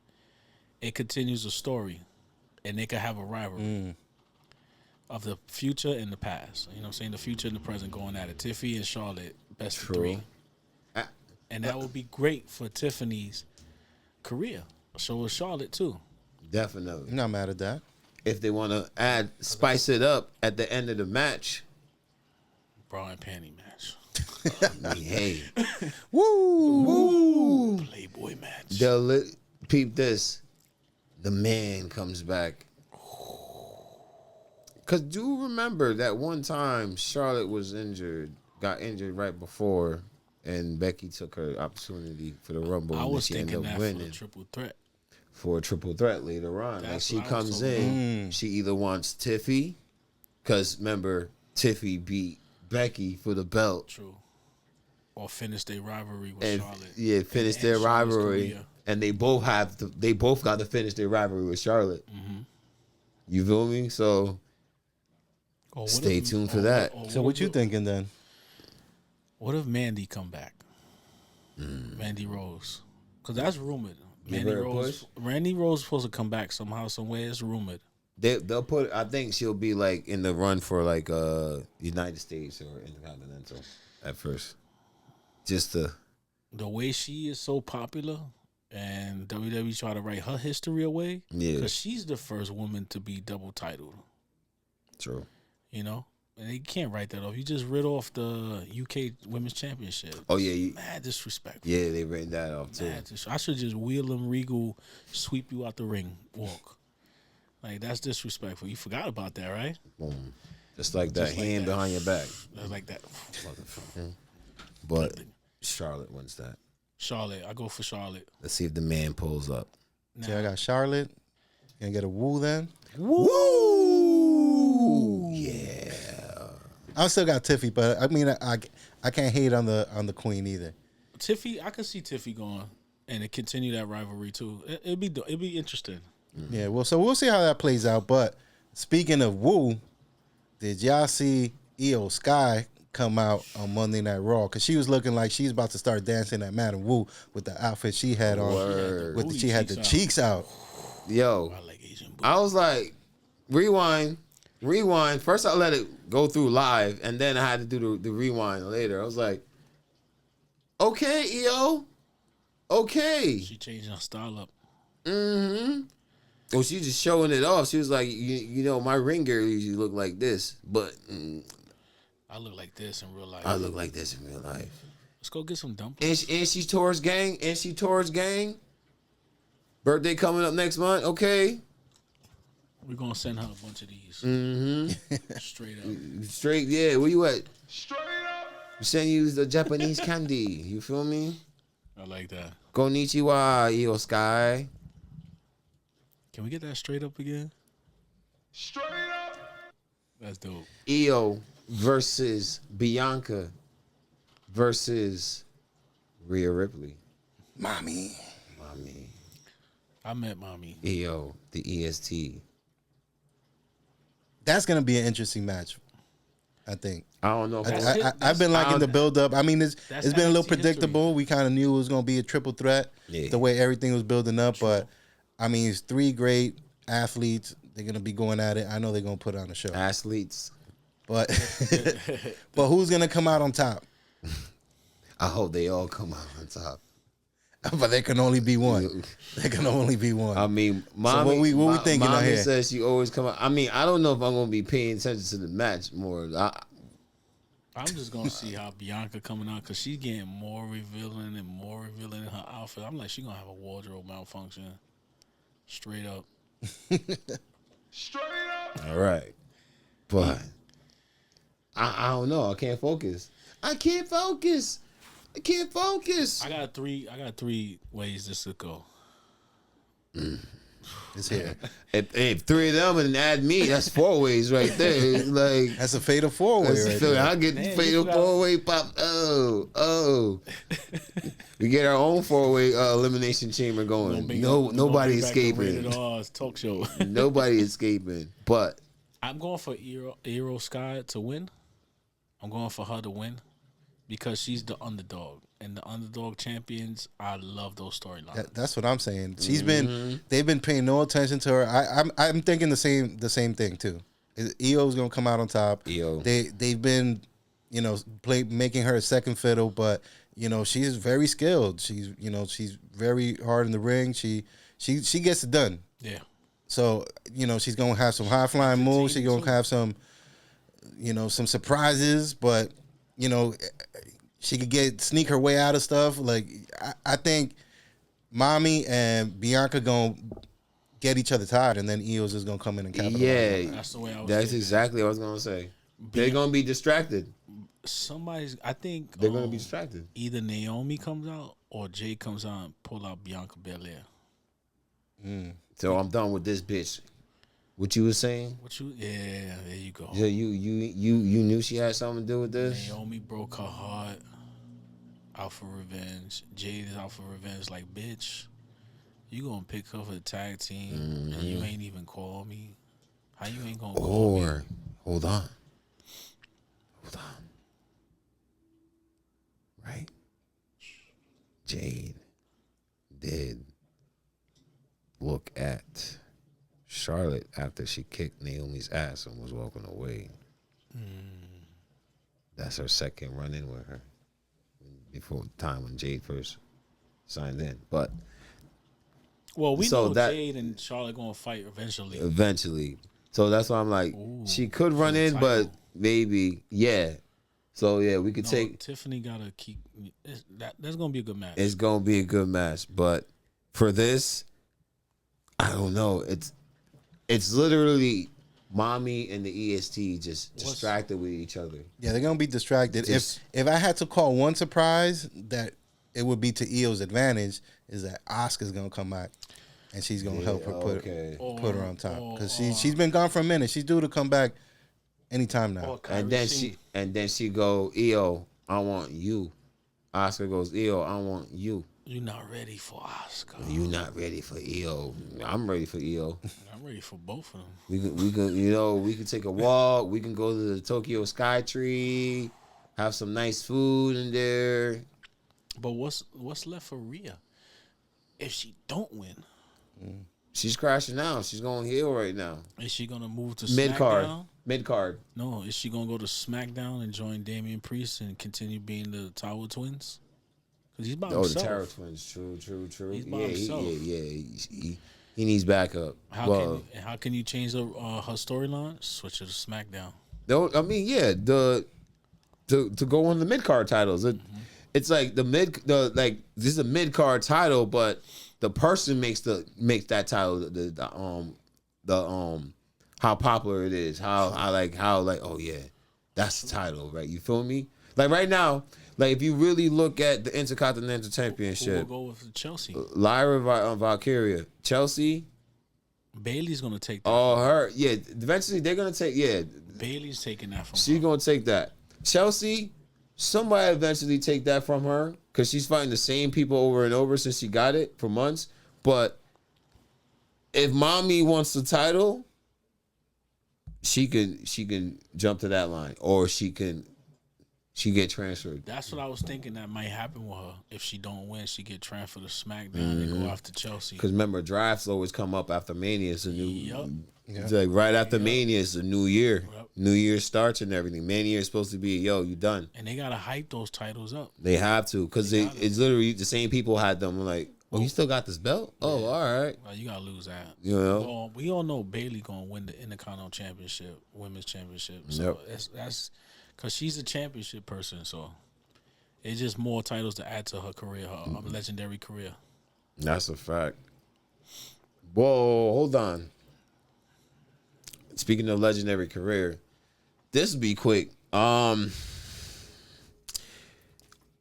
it continues a story, and they could have a rivalry of the future and the past. You know what I'm saying? The future and the present going at it. Tiffany and Charlotte, best of 3. And that would be great for Tiffany's career. So is Charlotte too. Definitely. I'm not mad at that. If they want to spice it up at the end of the match. Bra and panty match. I mean, hey. Woo! Playboy match. Peep this. The man comes back. Because do remember that one time Charlotte was got injured right before, and Becky took her opportunity for the Rumble. I was she thinking ended up that winning for a triple threat. For a triple threat later on. Like That's she what I was comes told. in, she either wants Tiffy, because remember, Tiffy beat Becky for the belt. True. Or finish their rivalry with And Charlotte. yeah, finish And their end Charlotte's rivalry. career. And they both got to finish their rivalry with Charlotte. Mm-hmm. You feel me? So Or what stay if- tuned for or- that. or So what you thinking then? What if Mandy come back? Mandy Rose. Because that's rumored. Give her a push? Randy Rose supposed to come back somehow, somewhere. It's rumored. They'll put. I think she'll be like in the run for like United States or Intercontinental at first. Just to The way she is so popular, and WWE try to write her history away. Yeah. Because she's the first woman to be double titled. true. You know? And you can't write that off. You just rid off the UK Women's Championship. Oh yeah, Mad disrespectful. yeah. They written that off too. I should just wheel them regal, sweep you out the ring, walk. Like, that's disrespectful. You forgot about that, right? Boom. Just like that Just like hand that. behind your back. That's like that. But Charlotte wins that. Charlotte. I go for Charlotte. Let's see if the man pulls up. See, I got Charlotte. Gonna get a woo then. Woo! Yeah. I still got Tiffy, but I mean I can't hate on the queen either. Tiffy, I could see Tiffy going and it continue that rivalry too. It'd be interesting. Yeah, well, so we'll see how that plays out. But speaking of woo, did y'all see Io Sky come out on Monday Night Raw? Because she was looking like she's about to start dancing at Madam Woo with the outfit she had on. Word. She had the cheeks out. Yo, I like Asian booty. I was like, rewind. First I let it go through live, and then I had to do the rewind later. I was like, okay, EO. Okay. She changing her style up. Mm-hmm. Well, she just showing it off. She was like, you know, my ring girl usually look like this, but I look like this in real life. I look like this in real life. Let's go get some dumplings. And she Taurus gang. Birthday coming up next month. Okay. We're gonna send her a bunch of these. Mm-hmm. Straight up. Straight, yeah. Where you at? Straight up. We send you the Japanese candy. You feel me? I like that. Konnichiwa, Io Sky. Can we get that straight up again? Straight up. That's dope. Io versus Bianca versus Rhea Ripley. Mommy. I met mommy. Io, the EST. That's gonna be an interesting match, I think. I don't know. I've been liking the build up. I mean, it's been a little NXT predictable. We kind of knew it was gonna be a triple threat, Yeah. the way everything was building up. But I mean, it's 3 great athletes. They're gonna be going at it. I know they're gonna put on a show. Athletes. But but who's gonna come out on top? I hope they all come out on top. But there can only be one. There can only be one. I mean, mommy, what we thinking out mommy here? says she always come out. I mean, I don't know if I'm gonna be paying attention to the match more. I'm just gonna see how Bianca coming out because she's getting more revealing in her outfit. I'm like, she's gonna have a wardrobe malfunction. Straight up. Straight up. All right, but I don't know. I can't focus. I got I got three ways this could go. It's here. If 3 of them and add me, that's 4 ways right there. Like That's a fatal 4-way right there. I get the Man, fatal you forgot- 4-way pop. Oh. We get our own 4-way elimination chamber going. Nobody escaping. Rated R talk show. Nobody escaping. But I'm going for Io Sky to win. I'm going for her to win because she's the underdog. And the underdog champions, I love those storylines. That's what I'm saying. They've been paying no attention to her. I'm thinking the same thing too. Io's gonna come out on top. Io. They've been, making her a second fiddle, but she's very skilled. She's very hard in the ring. She gets it done. Yeah. So she's gonna have some high flying moves. She's gonna have some surprises, but she could sneak her way out of stuff. Like I think Mommy and Bianca gonna get each other tired, and then Io's just gonna come in and capitalize. yeah, That's the way I was that's thinking. exactly what I was gonna say. They're gonna be distracted. I think They're gonna be distracted. either Naomi comes out or Jay comes out and pull out Bianca Belair. So I'm done with this bitch. What you was saying? Yeah, there you go. Yeah, you knew she had something to do with this. Naomi broke her heart. Out for revenge. Jade is out for revenge. Like, bitch, you gonna pick her for the tag team and you ain't even call me? How you ain't gonna call me? Or hold on. Right? Jade did look at Charlotte after she kicked Naomi's ass and was walking away. That's her second run-in with her before the time when Jade first signed in. But Well, we So know that- Jade and Charlotte gonna fight eventually. eventually. So that's why I'm like, she could run for the in, but title. maybe, yeah. So, yeah, we could No, take... Tiffany gotta keep. That's gonna be a good match. It's gonna be a good match, but for this, I don't know. It's literally Mommy and the EST just distracted with each other. Yeah, they're gonna be distracted. Just- If I had to call one surprise that it would be to Io's advantage is that Asuka's gonna come back and she's gonna help her put her on top because she's been gone for a minute. She's due to come back anytime now. Or And Kyrie then she go, Io, I want you. Oscar goes, Io, I want you. You're not ready for Oscar. You not ready for Io. I'm ready for Io. I'm ready for both of them. We can take a walk. We can go to the Tokyo Sky Tree, have some nice food in there. But what's left for Rhea if she don't win? She's crashing out. She's going heel right now. Is she gonna move to Mid card. SmackDown? Mid card. No, is she gonna go to SmackDown and join Damian Priest and continue being the Tower Twins? Because he's by Oh, himself. the Terror Twins. True. He's by Yeah, himself. he needs backup. How can you change her storyline? Switch her to SmackDown. I mean, yeah, to go on the mid card titles. It's like this is a mid card title, but the person makes that title the how popular it is, how oh yeah, that's the title, right? You feel me? Like right now, like if you really look at the Intercontinental Who Championship, will go with Chelsea? Lyra Valkyria, Chelsea, Bailey's gonna take that. her, yeah. Eventually they're gonna take, yeah. Bailey's taking that from She's her. gonna take that. Chelsea, somebody eventually take that from her because she's fighting the same people over and over since she got it for months. But if Mommy wants the title, she can jump to that line, or she get transferred. That's what I was thinking that might happen with her. If she don't win, she get transferred to SmackDown and go after Chelsea. Because remember, drafts always come up after Mania. It's a new, Yup. it's like right after Mania, it's a new year. Yep. New Year starts and everything. Mania is supposed to be, yo, you done. And they gotta hype those titles up. They have to, because it's literally the same people had them. Like, oh, you still got this belt? Oh, all right. Well, you gotta lose that. You know? Well, we all know Bailey gonna win the Intercontinental Championship, Women's Championship. So Yep. that's because she's a championship person. So it's just more titles to add to her career, her legendary career. That's a fact. Whoa, hold on. Speaking of legendary career, this will be quick.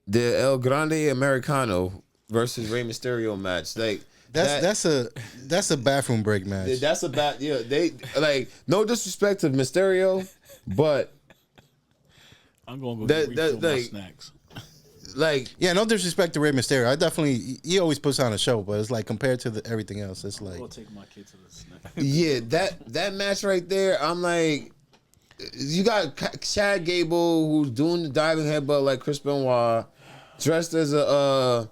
The El Grande Americano versus Rey Mysterio match. Like, That's a bathroom break match. That's about they like no disrespect to Mysterio, but I'm gonna go refill my snacks. Like yeah, no disrespect to Rey Mysterio. I definitely he always puts on a show, but it's like compared to everything else, it's like I'll take my kid to the snack. yeah, that match right there. I'm like, you got Chad Gable who's doing the diving headbutt like Chris Benoit, dressed as a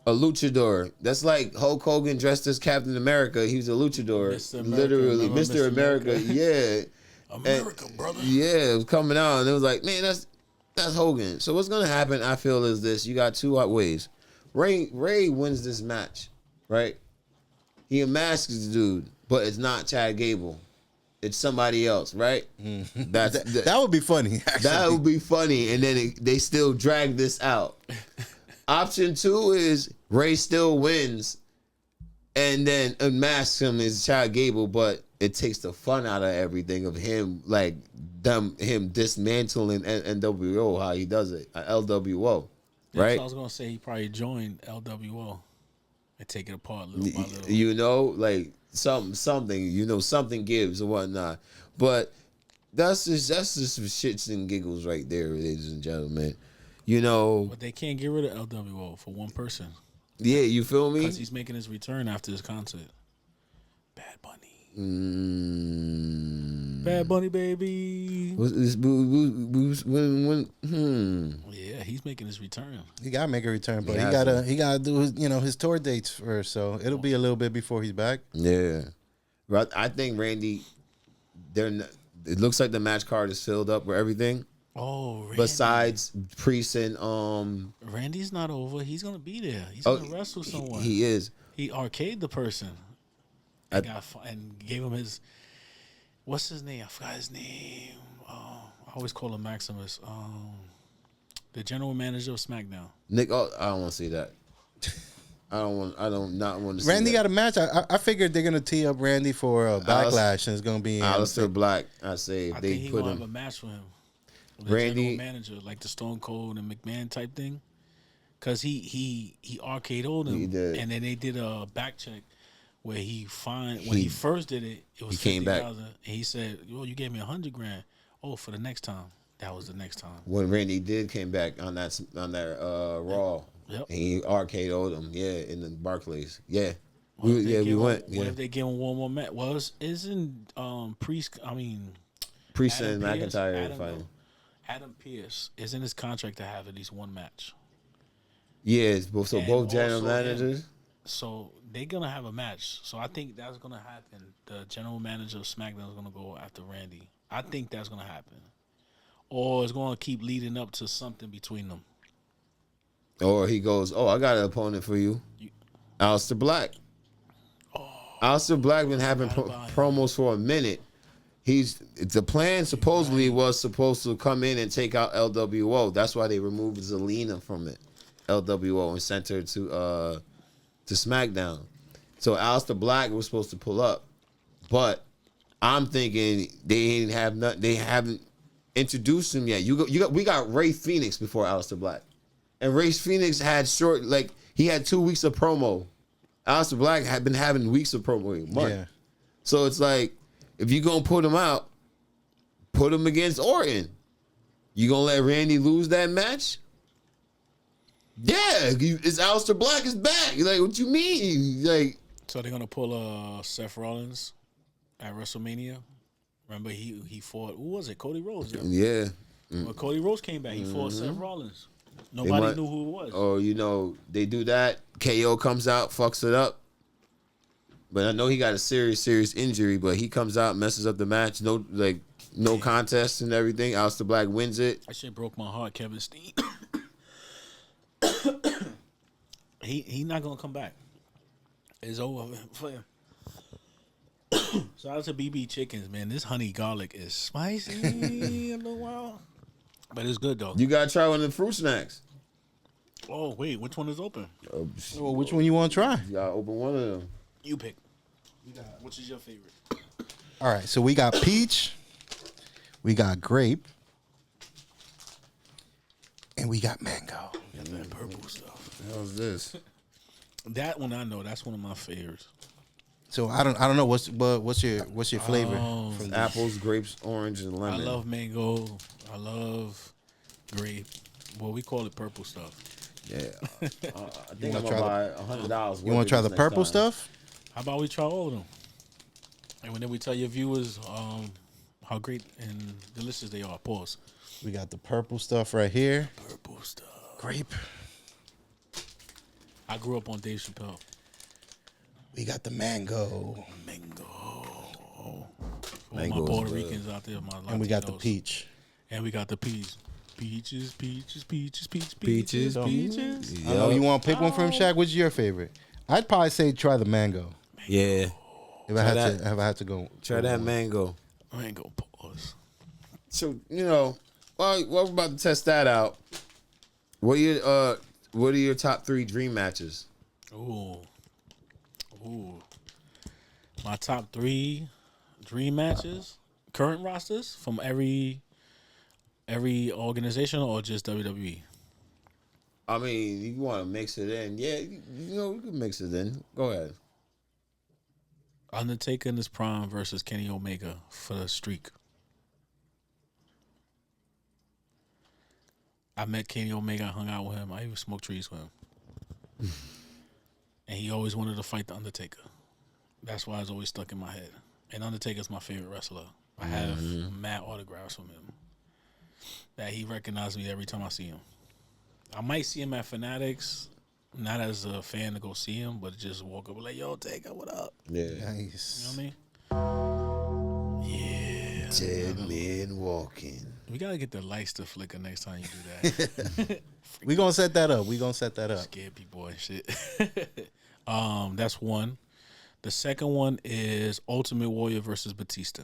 luchador. That's like Hulk Hogan dressed as Captain America. He was a luchador, Mr. America, literally remember Mr. America. Yeah, America, brother. yeah, it was coming out, and it was like, man, that's Hogan. So what's gonna happen? I feel is this: you got two ways. Ray wins this match, right? He unmasks the dude, but it's not Chad Gable. It's somebody else, right? that would be funny. Actually. That would be funny, and then they still drag this out. Option 2 is Ray still wins, and then unmasks him as Chad Gable, but it takes the fun out of everything of him, like him dismantling NWO, how he does it, LWO, right? That's what I was gonna say. He probably joined LWO and take it apart little by little. You know, like something, you know, something gives and whatnot. But that's just some shits and giggles right there, ladies and gentlemen. You know, But they can't get rid of LWO for one person yeah, you feel me? because he's making his return after this concert. Bad Bunny. Bad Bunny, baby. Yeah, he's making his return. He gotta make a return, but He he gotta do his tour dates first. So it'll be a little bit before he's back. Yeah, but I think Randy, it looks like the match card is filled up with everything. Oh, Randy. Besides Priest and Randy's not over. He's gonna be there. He's gonna wrestle someone. He is. He arcaded the person and gave him his. What's his name? I forgot his name. I always call him Maximus. The general manager of SmackDown. Nick. Oh, I don't want to see that. I don't not want to see Randy that. got a match. I figured they're gonna tee up Randy for a backlash, and it's gonna be Aleister Black. I say if I they think he put gonna him. have a match for him. The Randy- general manager, like the Stone Cold and McMahon type thing, because he arcade'd him, He did. and then they did a back check where when he first did it, it was he came back. 50,000, and he said, "Well, you gave me $100,000. Oh, for the next time." That was the next time. When Randy did came back on that Raw, Yep. and he arcade'd him, in the Barclays, What if they What if they give him one more match? Well, isn't Priest? I mean, Priest Adam and Pearce? McIntyre fighting. Adam Pearce is in his contract to have at least one match. Yeah, so And both general also managers. So they're gonna have a match. So I think that's gonna happen. The general manager of SmackDown is gonna go after Randy. I think that's gonna happen, or it's gonna keep leading up to something between them. Or he goes, "Oh, I got an opponent for you, Aleister Black." Aleister Black been having promos for a minute. The plan supposedly was supposed to come in and take out LWO. That's why they removed Zelina from it, LWO, and sent her to SmackDown. So Aleister Black was supposed to pull up, but I'm thinking they haven't introduced him yet. We got Ray Phoenix before Aleister Black, and Ray Phoenix had he had 2 weeks of promo. Aleister Black had been having weeks of promo, month. Yeah. So it's like, if you're going to put him out, put him against Orton. You going to let Randy lose that match? Yeah, it's Aleister Black is back. Like, what you mean? Like, So they're gonna pull Seth Rollins at WrestleMania. Remember he fought, who was it? Cody Rhodes. Yeah. yeah. When Cody Rhodes came back, he fought Seth Rollins. Nobody knew who it was. Or, they do that. KO comes out, fucks it up. But I know he got a serious injury, but he comes out, messes up the match. No contest and everything. Aleister Black wins it. That shit broke my heart, Kevin Steen. he not gonna come back. It's over for him. Shout out to BB Chickens, man. This honey garlic is spicy a little while, but it's good though. You got to try one of the fruit snacks. Oh wait, which one is open? Well, which one you want to try? You got to open one of them. You pick. Which is your favorite? All right, so we got peach, we got grape, and we got mango. Got that purple stuff. How's this? That one I know. That's one of my favorites. So I don't know what's your flavor from the, Apples, grapes, orange, and lemon. I love mango. I love grape. Well, we call it purple stuff. Yeah. I think I'm wanna gonna buy $100. you want to try the purple stuff? How about we try all of them? And then we tell your viewers how great and delicious they are. Pause. We got the purple stuff right here. Purple stuff. Grape. I grew up on Dave Chappelle. We got the mango. Mango. All Mango's my Puerto good. Ricans out there, my Latinos. And we got the peach. And we got the peas. Peaches. Peaches. I know you want to pick one from Shaq. What's your favorite? I'd probably say try the mango. Yeah. If I had to go. Try that mango. Mango. Pause. So, while we're about to test that out, what are your top 3 dream matches? Ooh. My top 3 dream matches, current rosters from every organization or just WWE? I mean, you want to mix it in. Yeah, we can mix it in. Go ahead. Undertaker in his prime versus Kenny Omega for the streak. I met Kenny Omega, hung out with him. I even smoked trees with him. And he always wanted to fight the Undertaker. That's why it's always stuck in my head. And Undertaker's my favorite wrestler. I have mad autographs from him. That he recognized me every time I see him. I might see him at Fanatics, not as a fan to go see him, but just walk up and like, yo, Taker, what up? Yeah. Nice. You know what I mean? Yeah. 10 men walking. We gotta get the lights to flicker next time you do that. We gonna set that up. Scare people and shit. That's one. The second one is Ultimate Warrior versus Batista.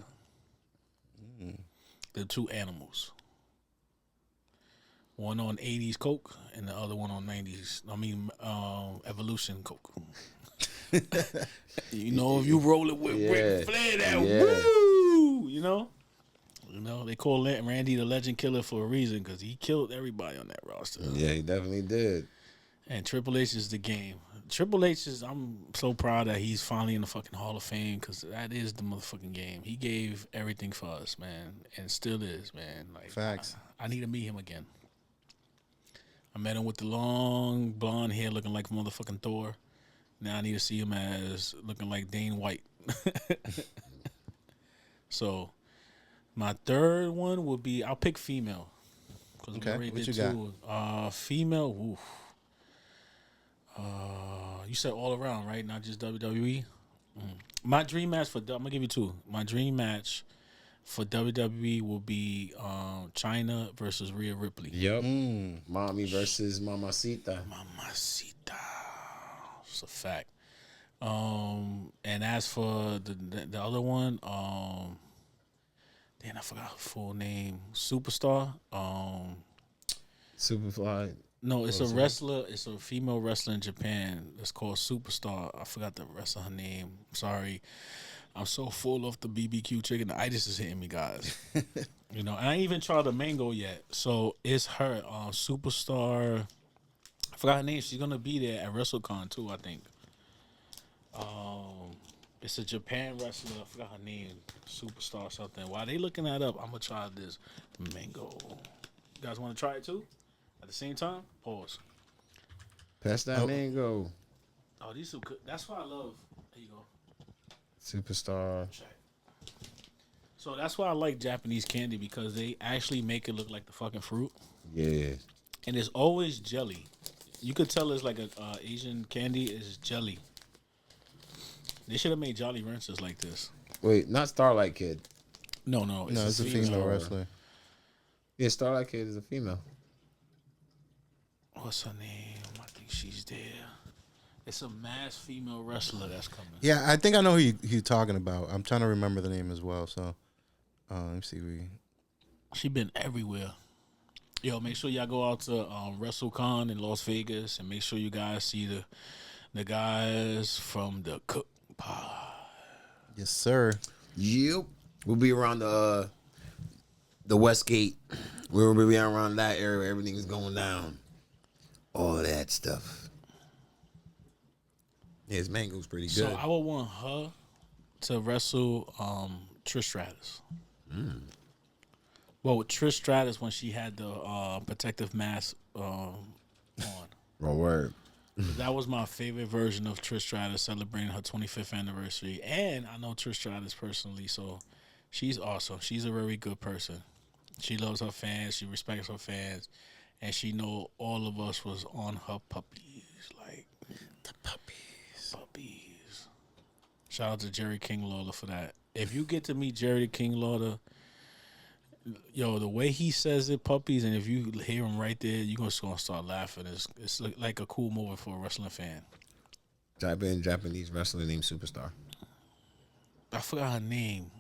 The two animals. One on 80s Coke and the other one on 90s. Evolution Coke. If you roll it with Ric Flair, that woo! You know, they call Randy the Legend Killer for a reason because he killed everybody on that roster. Yeah, he definitely did. And Triple H is the game. Triple H I'm so proud that he's finally in the fucking Hall of Fame because that is the motherfucking game. He gave everything for us, man, and still is, man. Like, Facts. I need to meet him again. I met him with the long blonde hair looking like motherfucking Thor. Now I need to see him as looking like Dane White. So my third one would be, I'll pick female. Okay, we what did you got? Female, oof. You said all around, right? Not just WWE? My dream match I'm going to give you two. My dream match for WWE will be Chyna versus Rhea Ripley. Yep. Mommy versus Mamacita. Mamacita. It's a fact. And as for the other one, I forgot her full name. Superstar. Superfly. No, it's a wrestler. It's a female wrestler in Japan. It's called Superstar. I forgot the rest of her name. Sorry. I'm so full of the BBQ chicken. The itis is hitting me, guys. And I ain't even tried the mango yet. So it's her, Superstar. I forgot her name. She's going to be there at WrestleCon too, I think. It's a Japan wrestler. I forgot her name. Superstar something. While they looking that up, I'm going to try this mango. You guys want to try it too? At the same time? Pause. Pass that mango. Oh, these are good. That's why I love. There you go. Superstar. Check. So that's why I like Japanese candy because they actually make it look like the fucking fruit. Yeah. And it's always jelly. You could tell it's like a Asian candy is jelly. They should have made Jolly Ranchers like this. Wait, not Starlight Kid. No, It's a female wrestler. Yeah, Starlight Kid is a female. What's her name? I think she's there. It's a mass female wrestler that's coming. Yeah, I think I know who you're talking about. I'm trying to remember the name as well. So, let me see. She been everywhere. Yo, make sure y'all go out to WrestleCon in Las Vegas and make sure you guys see the guys from the Cook Pod. Yes, sir. Yep. We'll be around the Westgate. We'll be around that area where everything is going down. All that stuff. Yeah, his mango's pretty good. So I would want her to wrestle Trish Stratus. Well, with Trish Stratus when she had the protective mask on. Oh, word. That was my favorite version of Trish Stratus celebrating her 25th anniversary. And I know Trish Stratus personally, so she's awesome. She's a very good person. She loves her fans. She respects her fans. And she know all of us was on her puppies. Like, the puppies. Puppies. Shout out to Jerry King Lawler for that. If you get to meet Jerry King Lawler, yo, the way he says it, puppies, and if you hear him right there, you're just going to start laughing. It's like a cool moment for a wrestling fan. Type in Japanese wrestler named Superstar. I forgot her name.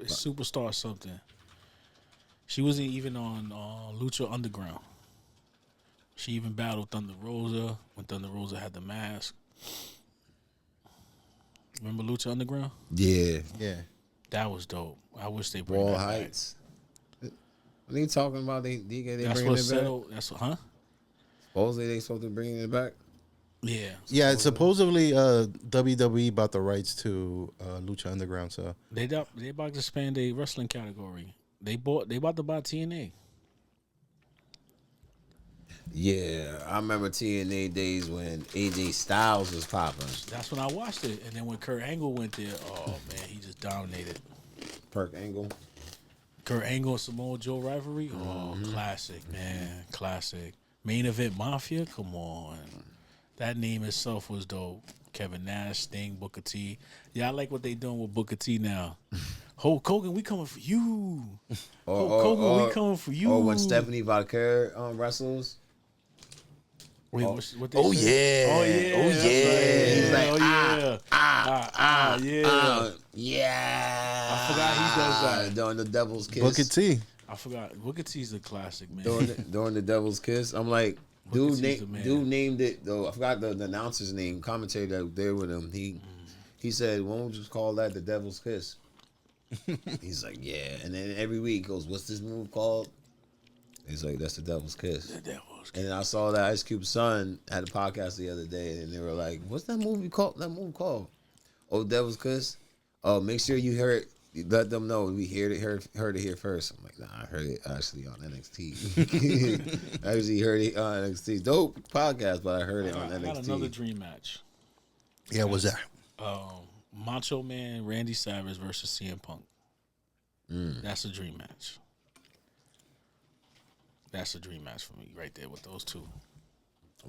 It's Superstar something. She wasn't even on Lucha Underground. She even battled Thunder Rosa when Thunder Rosa had the mask. Remember Lucha Underground? Yeah. Yeah. That was dope. I wish they bring Wall that Heights. What are you talking about? They back. bringing it back? That's what, huh? Supposedly they supposed to bring it back. Yeah. Yeah, it's supposedly WWE bought the rights to Lucha Underground. So They about to expand their wrestling category. They about to buy TNA. Yeah, I remember TNA days when AJ Styles was popping. That's when I watched it. And then when Kurt Angle went there, oh man, he just dominated. Perk Angle. Kurt Angle and Samoa Joe rivalry. Oh, classic, man. Classic. Main Event Mafia, come on. That name itself was dope. Kevin Nash, Sting, Booker T. Yeah, I like what they doing with Booker T now. Hulk Hogan, we coming for you. Hulk Hogan, we coming for you. Or when Stephanie Valkyrie wrestles. Wait, what they Oh, say? yeah. Oh, yeah. Oh, that's yeah. right. He's like, yeah. Yeah. I forgot he does that. During the Devil's Kiss. Booker T. I forgot. Booker T's a classic, man. During the Devil's Kiss. I'm like, Booker T's the man. dude named it, though. I forgot the announcer's name, commentator that was there with him. He said, why don't we just call that the Devil's Kiss? He's like, yeah. And then every week he goes, what's this move called? He's like, that's the Devil's Kiss. The Devil's Kiss. And then I saw that Ice Cube's son had a podcast the other day, and they were like, what's that movie called? Oh, Devil's Kiss? Oh, make sure you hear it. Let them know we heard it here first. I'm like, nah, I heard it actually on NXT. I actually heard it on NXT. Dope podcast, but I heard it on NXT. I got another dream match. Yeah, what's that? Macho Man Randy Savage versus CM Punk. That's a dream match. That's a dream match for me right there with those two.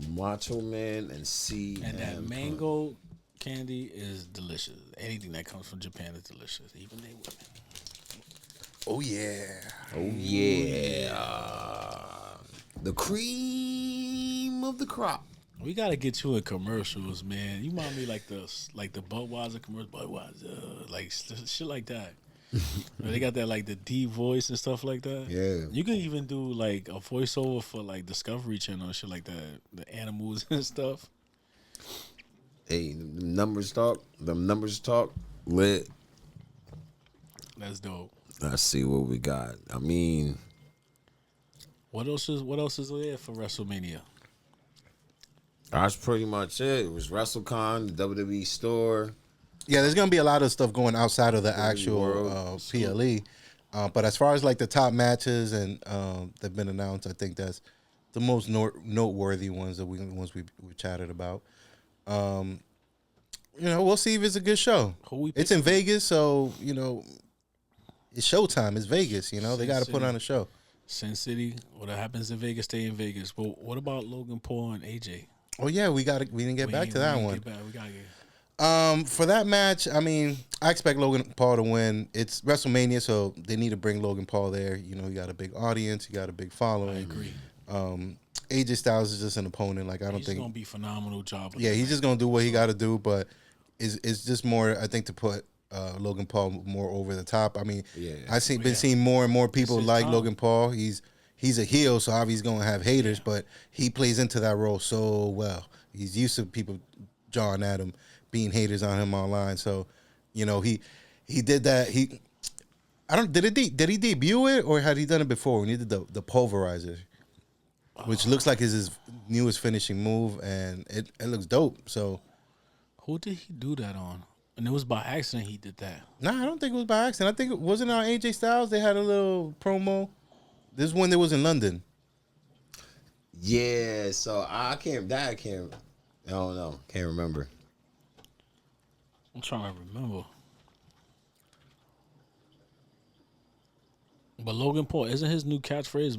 Macho Man and C. And that mango candy is delicious. Anything that comes from Japan is delicious. Even they women. Oh yeah. Oh yeah. The cream of the crop. We gotta get you in commercials, man. You remind me like the Budweiser commercial, Budweiser, like shit like that. They got that like the deep voice and stuff like that. Yeah. You can even do like a voiceover for like Discovery Channel and shit like that. The animals and stuff. Hey, the numbers talk. Lit. That's dope. Let's see what we got. I mean, What else is there for WrestleMania? that's pretty much it. It was WrestleCon, the WWE store. Yeah, there's gonna be a lot of stuff going outside of the actual World. PLE, but as far as like the top matches and that've been announced, I think that's the most noteworthy ones that we chatted about. We'll see if it's a good show. It's in Vegas, so it's showtime. It's Vegas. They got to put on a show. Sin City. What happens in Vegas, stay in Vegas. But what about Logan Paul and AJ? Oh yeah, we didn't get back to that one. We gotta get. For that match, I mean, I expect Logan Paul to win. It's WrestleMania, so they need to bring Logan Paul there. You got a big audience, you got a big following. I agree. AJ Styles is just an opponent. Like He's gonna be phenomenal job. Yeah, he's just gonna do what he got to do, but it's just more, I think, to put Logan Paul more over the top. I mean, I've been seeing more and more people like Logan Paul. He's a heel, so obviously he's gonna have haters, but he plays into that role so well. He's used to people jawing at him, being haters on him online. So, he did that. Did he debut it, or had he done it before when he did the pulverizer, which looks like is his newest finishing move, and it looks dope. So Who did he do that on? And it was by accident he did that. Nah, I don't think it was by accident. I think it wasn't on AJ Styles. They had a little promo. This is when they was in London. Yeah, so I don't know. Can't remember. I'm trying to remember. But Logan Paul, isn't his new catchphrase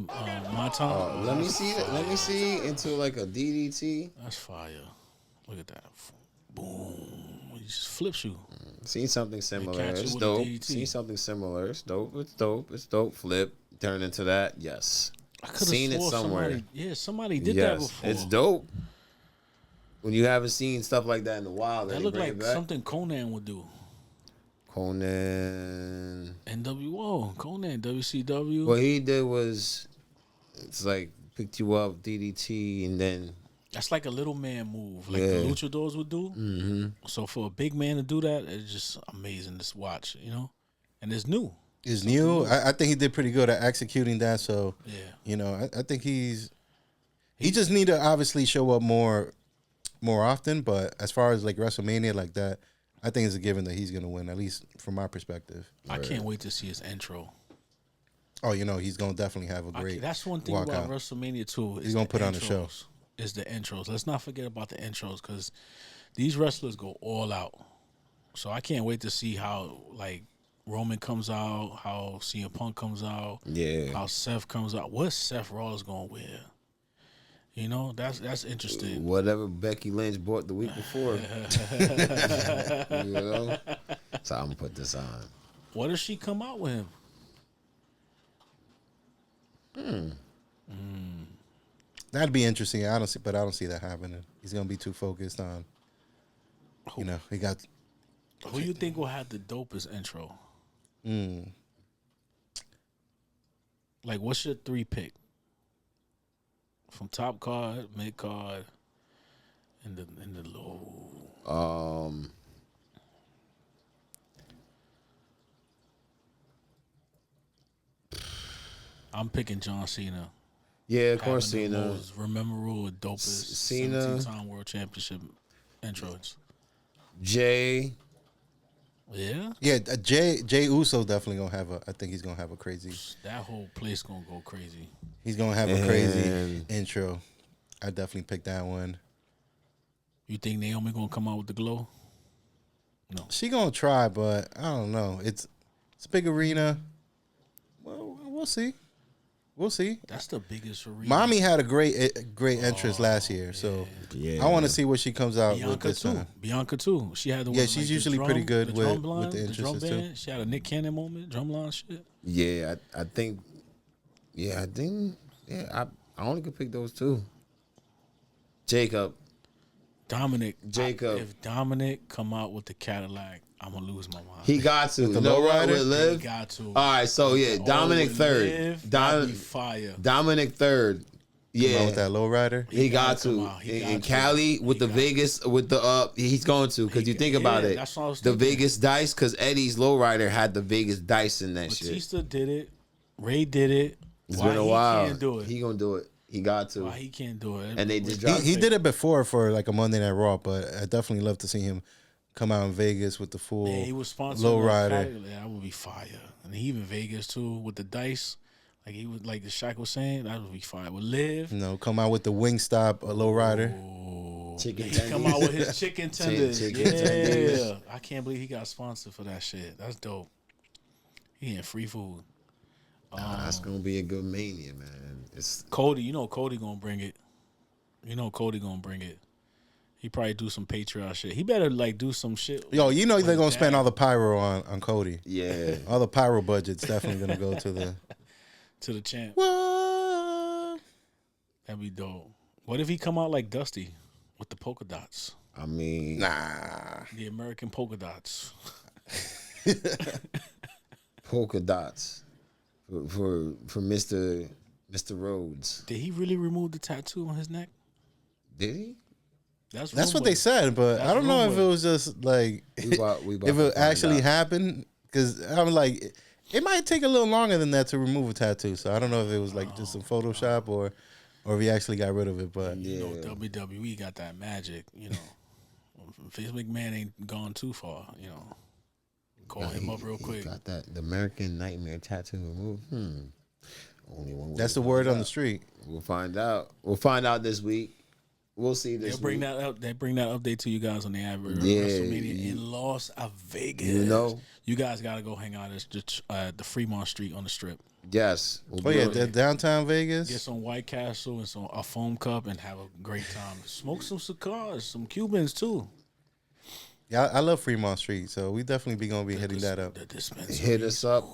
my time? Let me see that. Let me see into like a DDT. That's fire. Look at that. Boom. He just flips you. Seen something similar. catch you It's with a dope. DDT. Seen something similar. It's dope. It's dope. It's dope. Flip. Turn into that. Yes. I could have Seen it swore somewhere. somebody did that Yes. before. It's dope. When you haven't seen stuff like that in a while, That they looked bring like it back. something Conan would do. Conan. NWO, Conan, WCW. What he did was, it's like picked you up, DDT, and then That's like a little man move, like Yeah. the luchadors would do. Mm-hmm. So for a big man to do that, it's just amazing to watch, you know. And it's new. It's new. I think he did pretty good at executing that. So, Yeah. you know, I think he just need to obviously show up more often. But as far as like WrestleMania like that, I think it's a given that he's going to win, at least from my perspective. I can't wait to see his intro. Oh, you know, he's going to definitely have a great That's one thing walkout. about WrestleMania too. He's gonna put on a show. Is the intros. Let's not forget about the intros because these wrestlers go all out. So I can't wait to see how like Roman comes out, how CM Punk comes out, how Seth comes out. What's Seth Rollins gonna wear? You know, that's interesting. whatever Becky Lynch bought the week before. You know? So I'm gonna put this on. What if she come out with him? That'd be interesting. I don't see that happening. He's going to be too focused on, you know, he got. Who you think will have the dopest intro? Like, what's your 3 pick? From top card, mid card, and the low. I'm picking John Cena. Yeah, of course, Having the Cena. most memorable, dopest Cena. 17-time world championship intros. Jay. Yeah, Yeah, Jey Uso definitely going to have I think he's going to have a crazy. that whole place gonna go crazy. He's going to have a crazy And- intro. I definitely picked that one. You think Naomi gonna come out with the glow? She going to try, but I don't know. It's a big arena. Well, we'll see. We'll see. That's the biggest arena. Mommy had a great entrance last year, so Yeah. I want to see what she comes out with Bianca this too. time. Bianca too. She had the Yeah, one, she's like, the usually pretty good the with drum line, the drum entrances, too. band. She had a Nick Cannon moment, drumline shit. Yeah, I think. Yeah, I only could pick those two. Jacob. Jacob. If Dominic come out with the Cadillac, I'm gonna lose my mind. He got to. the You know what? lowrider? With He Liv. got to. All right, so yeah, Dominic with third. Liv, that'd be fire. Dominic third. Come out Yeah, with that lowrider. he got gotta come to. out. He And got Cali to. with the He got Vegas with the he's going to because you think about it. that's what I was The thinking. Vegas dice because Eddie's lowrider had the Vegas dice in that shit. Batista did it. Ray did it. It's Why been a he while. can't do it? He gonna do it. He got to. Why he can't do it? And they just He, dropped he did it before for like a Monday Night Raw, but I definitely love to see him come out in Vegas with the full Yeah, he was sponsored. lowrider. That would be fire. And he even Vegas too with the dice. Like he would, like the Shaq was saying, that would be fire. With Liv, You know, come out with the Wingstop lowrider. chicken he come out with his chicken tenders. Chicken Yeah, tenders. I can't believe he got sponsored for that shit. That's dope. He in free food. That's gonna be a good mania, man. It's Cody, you know Cody gonna bring it. You know Cody gonna bring it. He probably do some Patreon shit. He better like do some shit. Yo, you know with they're gonna his spend dad all the pyro on Cody. yeah. All the pyro budget's definitely gonna go to the. to the champ. What? That'd be dope. What if he come out like Dusty with the polka dots? I mean, Nah. The American polka dots. polka dots for Mr. Rhodes. Did he really remove the tattoo on his neck? Did he? That's what rumored. they said, but That's I don't know if it rumored. was just like We about if to it find actually out. happened. Because I'm like, it might take a little longer than that to remove a tattoo. So I don't know if it was like just some Photoshop or if he actually got rid of it. But You know, WWE got that magic, you know. Vince McMahon ain't gone too far, you know. Call him up real quick. Got that the American Nightmare tattoo removed. Only one. That's the word on the street. We'll find out. We'll find out this week. We'll see this They'll bring week. that up. They bring that update to you guys on the average Yeah, WrestleMania in Las Vegas. You know, you guys got to go hang out at the Fremont Street on the Strip. yes. Oh yeah, downtown Vegas. Get some White Castle and a foam cup and have a great time. Smoke some cigars, some Cubans too. Yeah, I love Fremont Street, so we definitely gonna be hitting that up. The dispensary. Hit us up.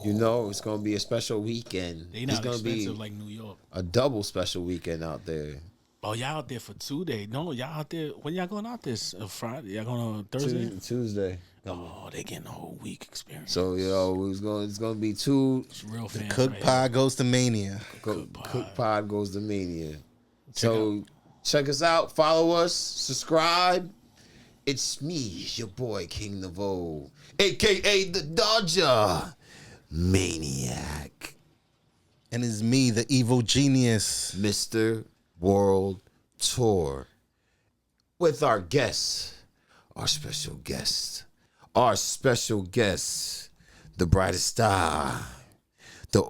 You know, it's gonna be a special weekend. They It's not gonna expensive be like New York. a double special weekend out there. Oh, y'all out there for 2 days? No, y'all out there. When y'all going out this Friday? Y'all going on Thursday? Tuesday. Oh, they getting a whole week experience. So you know, it's gonna be two. It's real fans. Cook right Pie goes to Mania. Cook Pod goes to Mania. So check us out. Follow us. Subscribe. It's me, your boy King Navo, a.k.a. the Dodger Maniac. And it's me, the evil genius. Mr. World Tour. With our guests, our special guest, the brightest star, let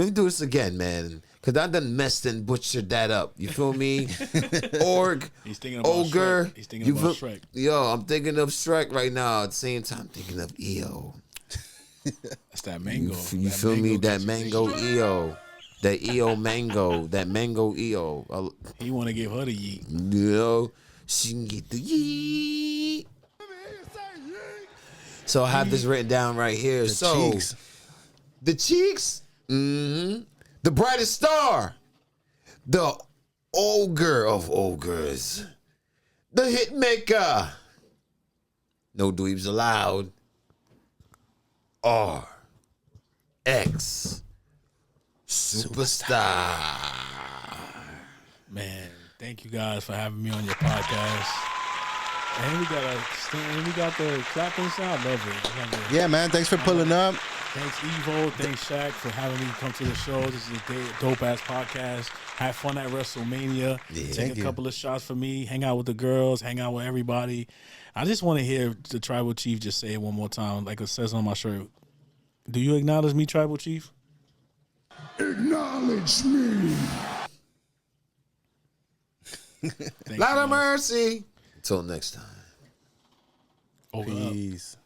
me do this again, man. Cause I done messed and butchered that up. You feel me? He's thinking about Ogre. Shrek. He's thinking about Shrek. Yo, I'm thinking of Shrek right now. At the same time, I'm thinking of EO. That's that mango. You feel me? That mango EO. That EO mango. That mango EO. He want to give her the yeet. You know, she can get the yeet. So I have this written down right here. Cheeks. The cheeks. Mm-hmm. The brightest star. The ogre of ogres. The hit maker. No dweebs allowed. RX Superstar. Man, thank you guys for having me on your podcast. And we got the clapping sound. Love it. Yeah, man. Thanks for pulling up. Thanks, Evo. Thanks, Shaq, for having me come to the show. This is a dope-ass podcast. Have fun at WrestleMania. Take thank a you. couple of shots for me. Hang out with the girls. Hang out with everybody. I just want to hear the Tribal Chief just say it one more time, like it says on my shirt. Do you acknowledge me, Tribal Chief? Acknowledge me. Thank Lot you, of man. mercy. Until next time. Over up. Peace.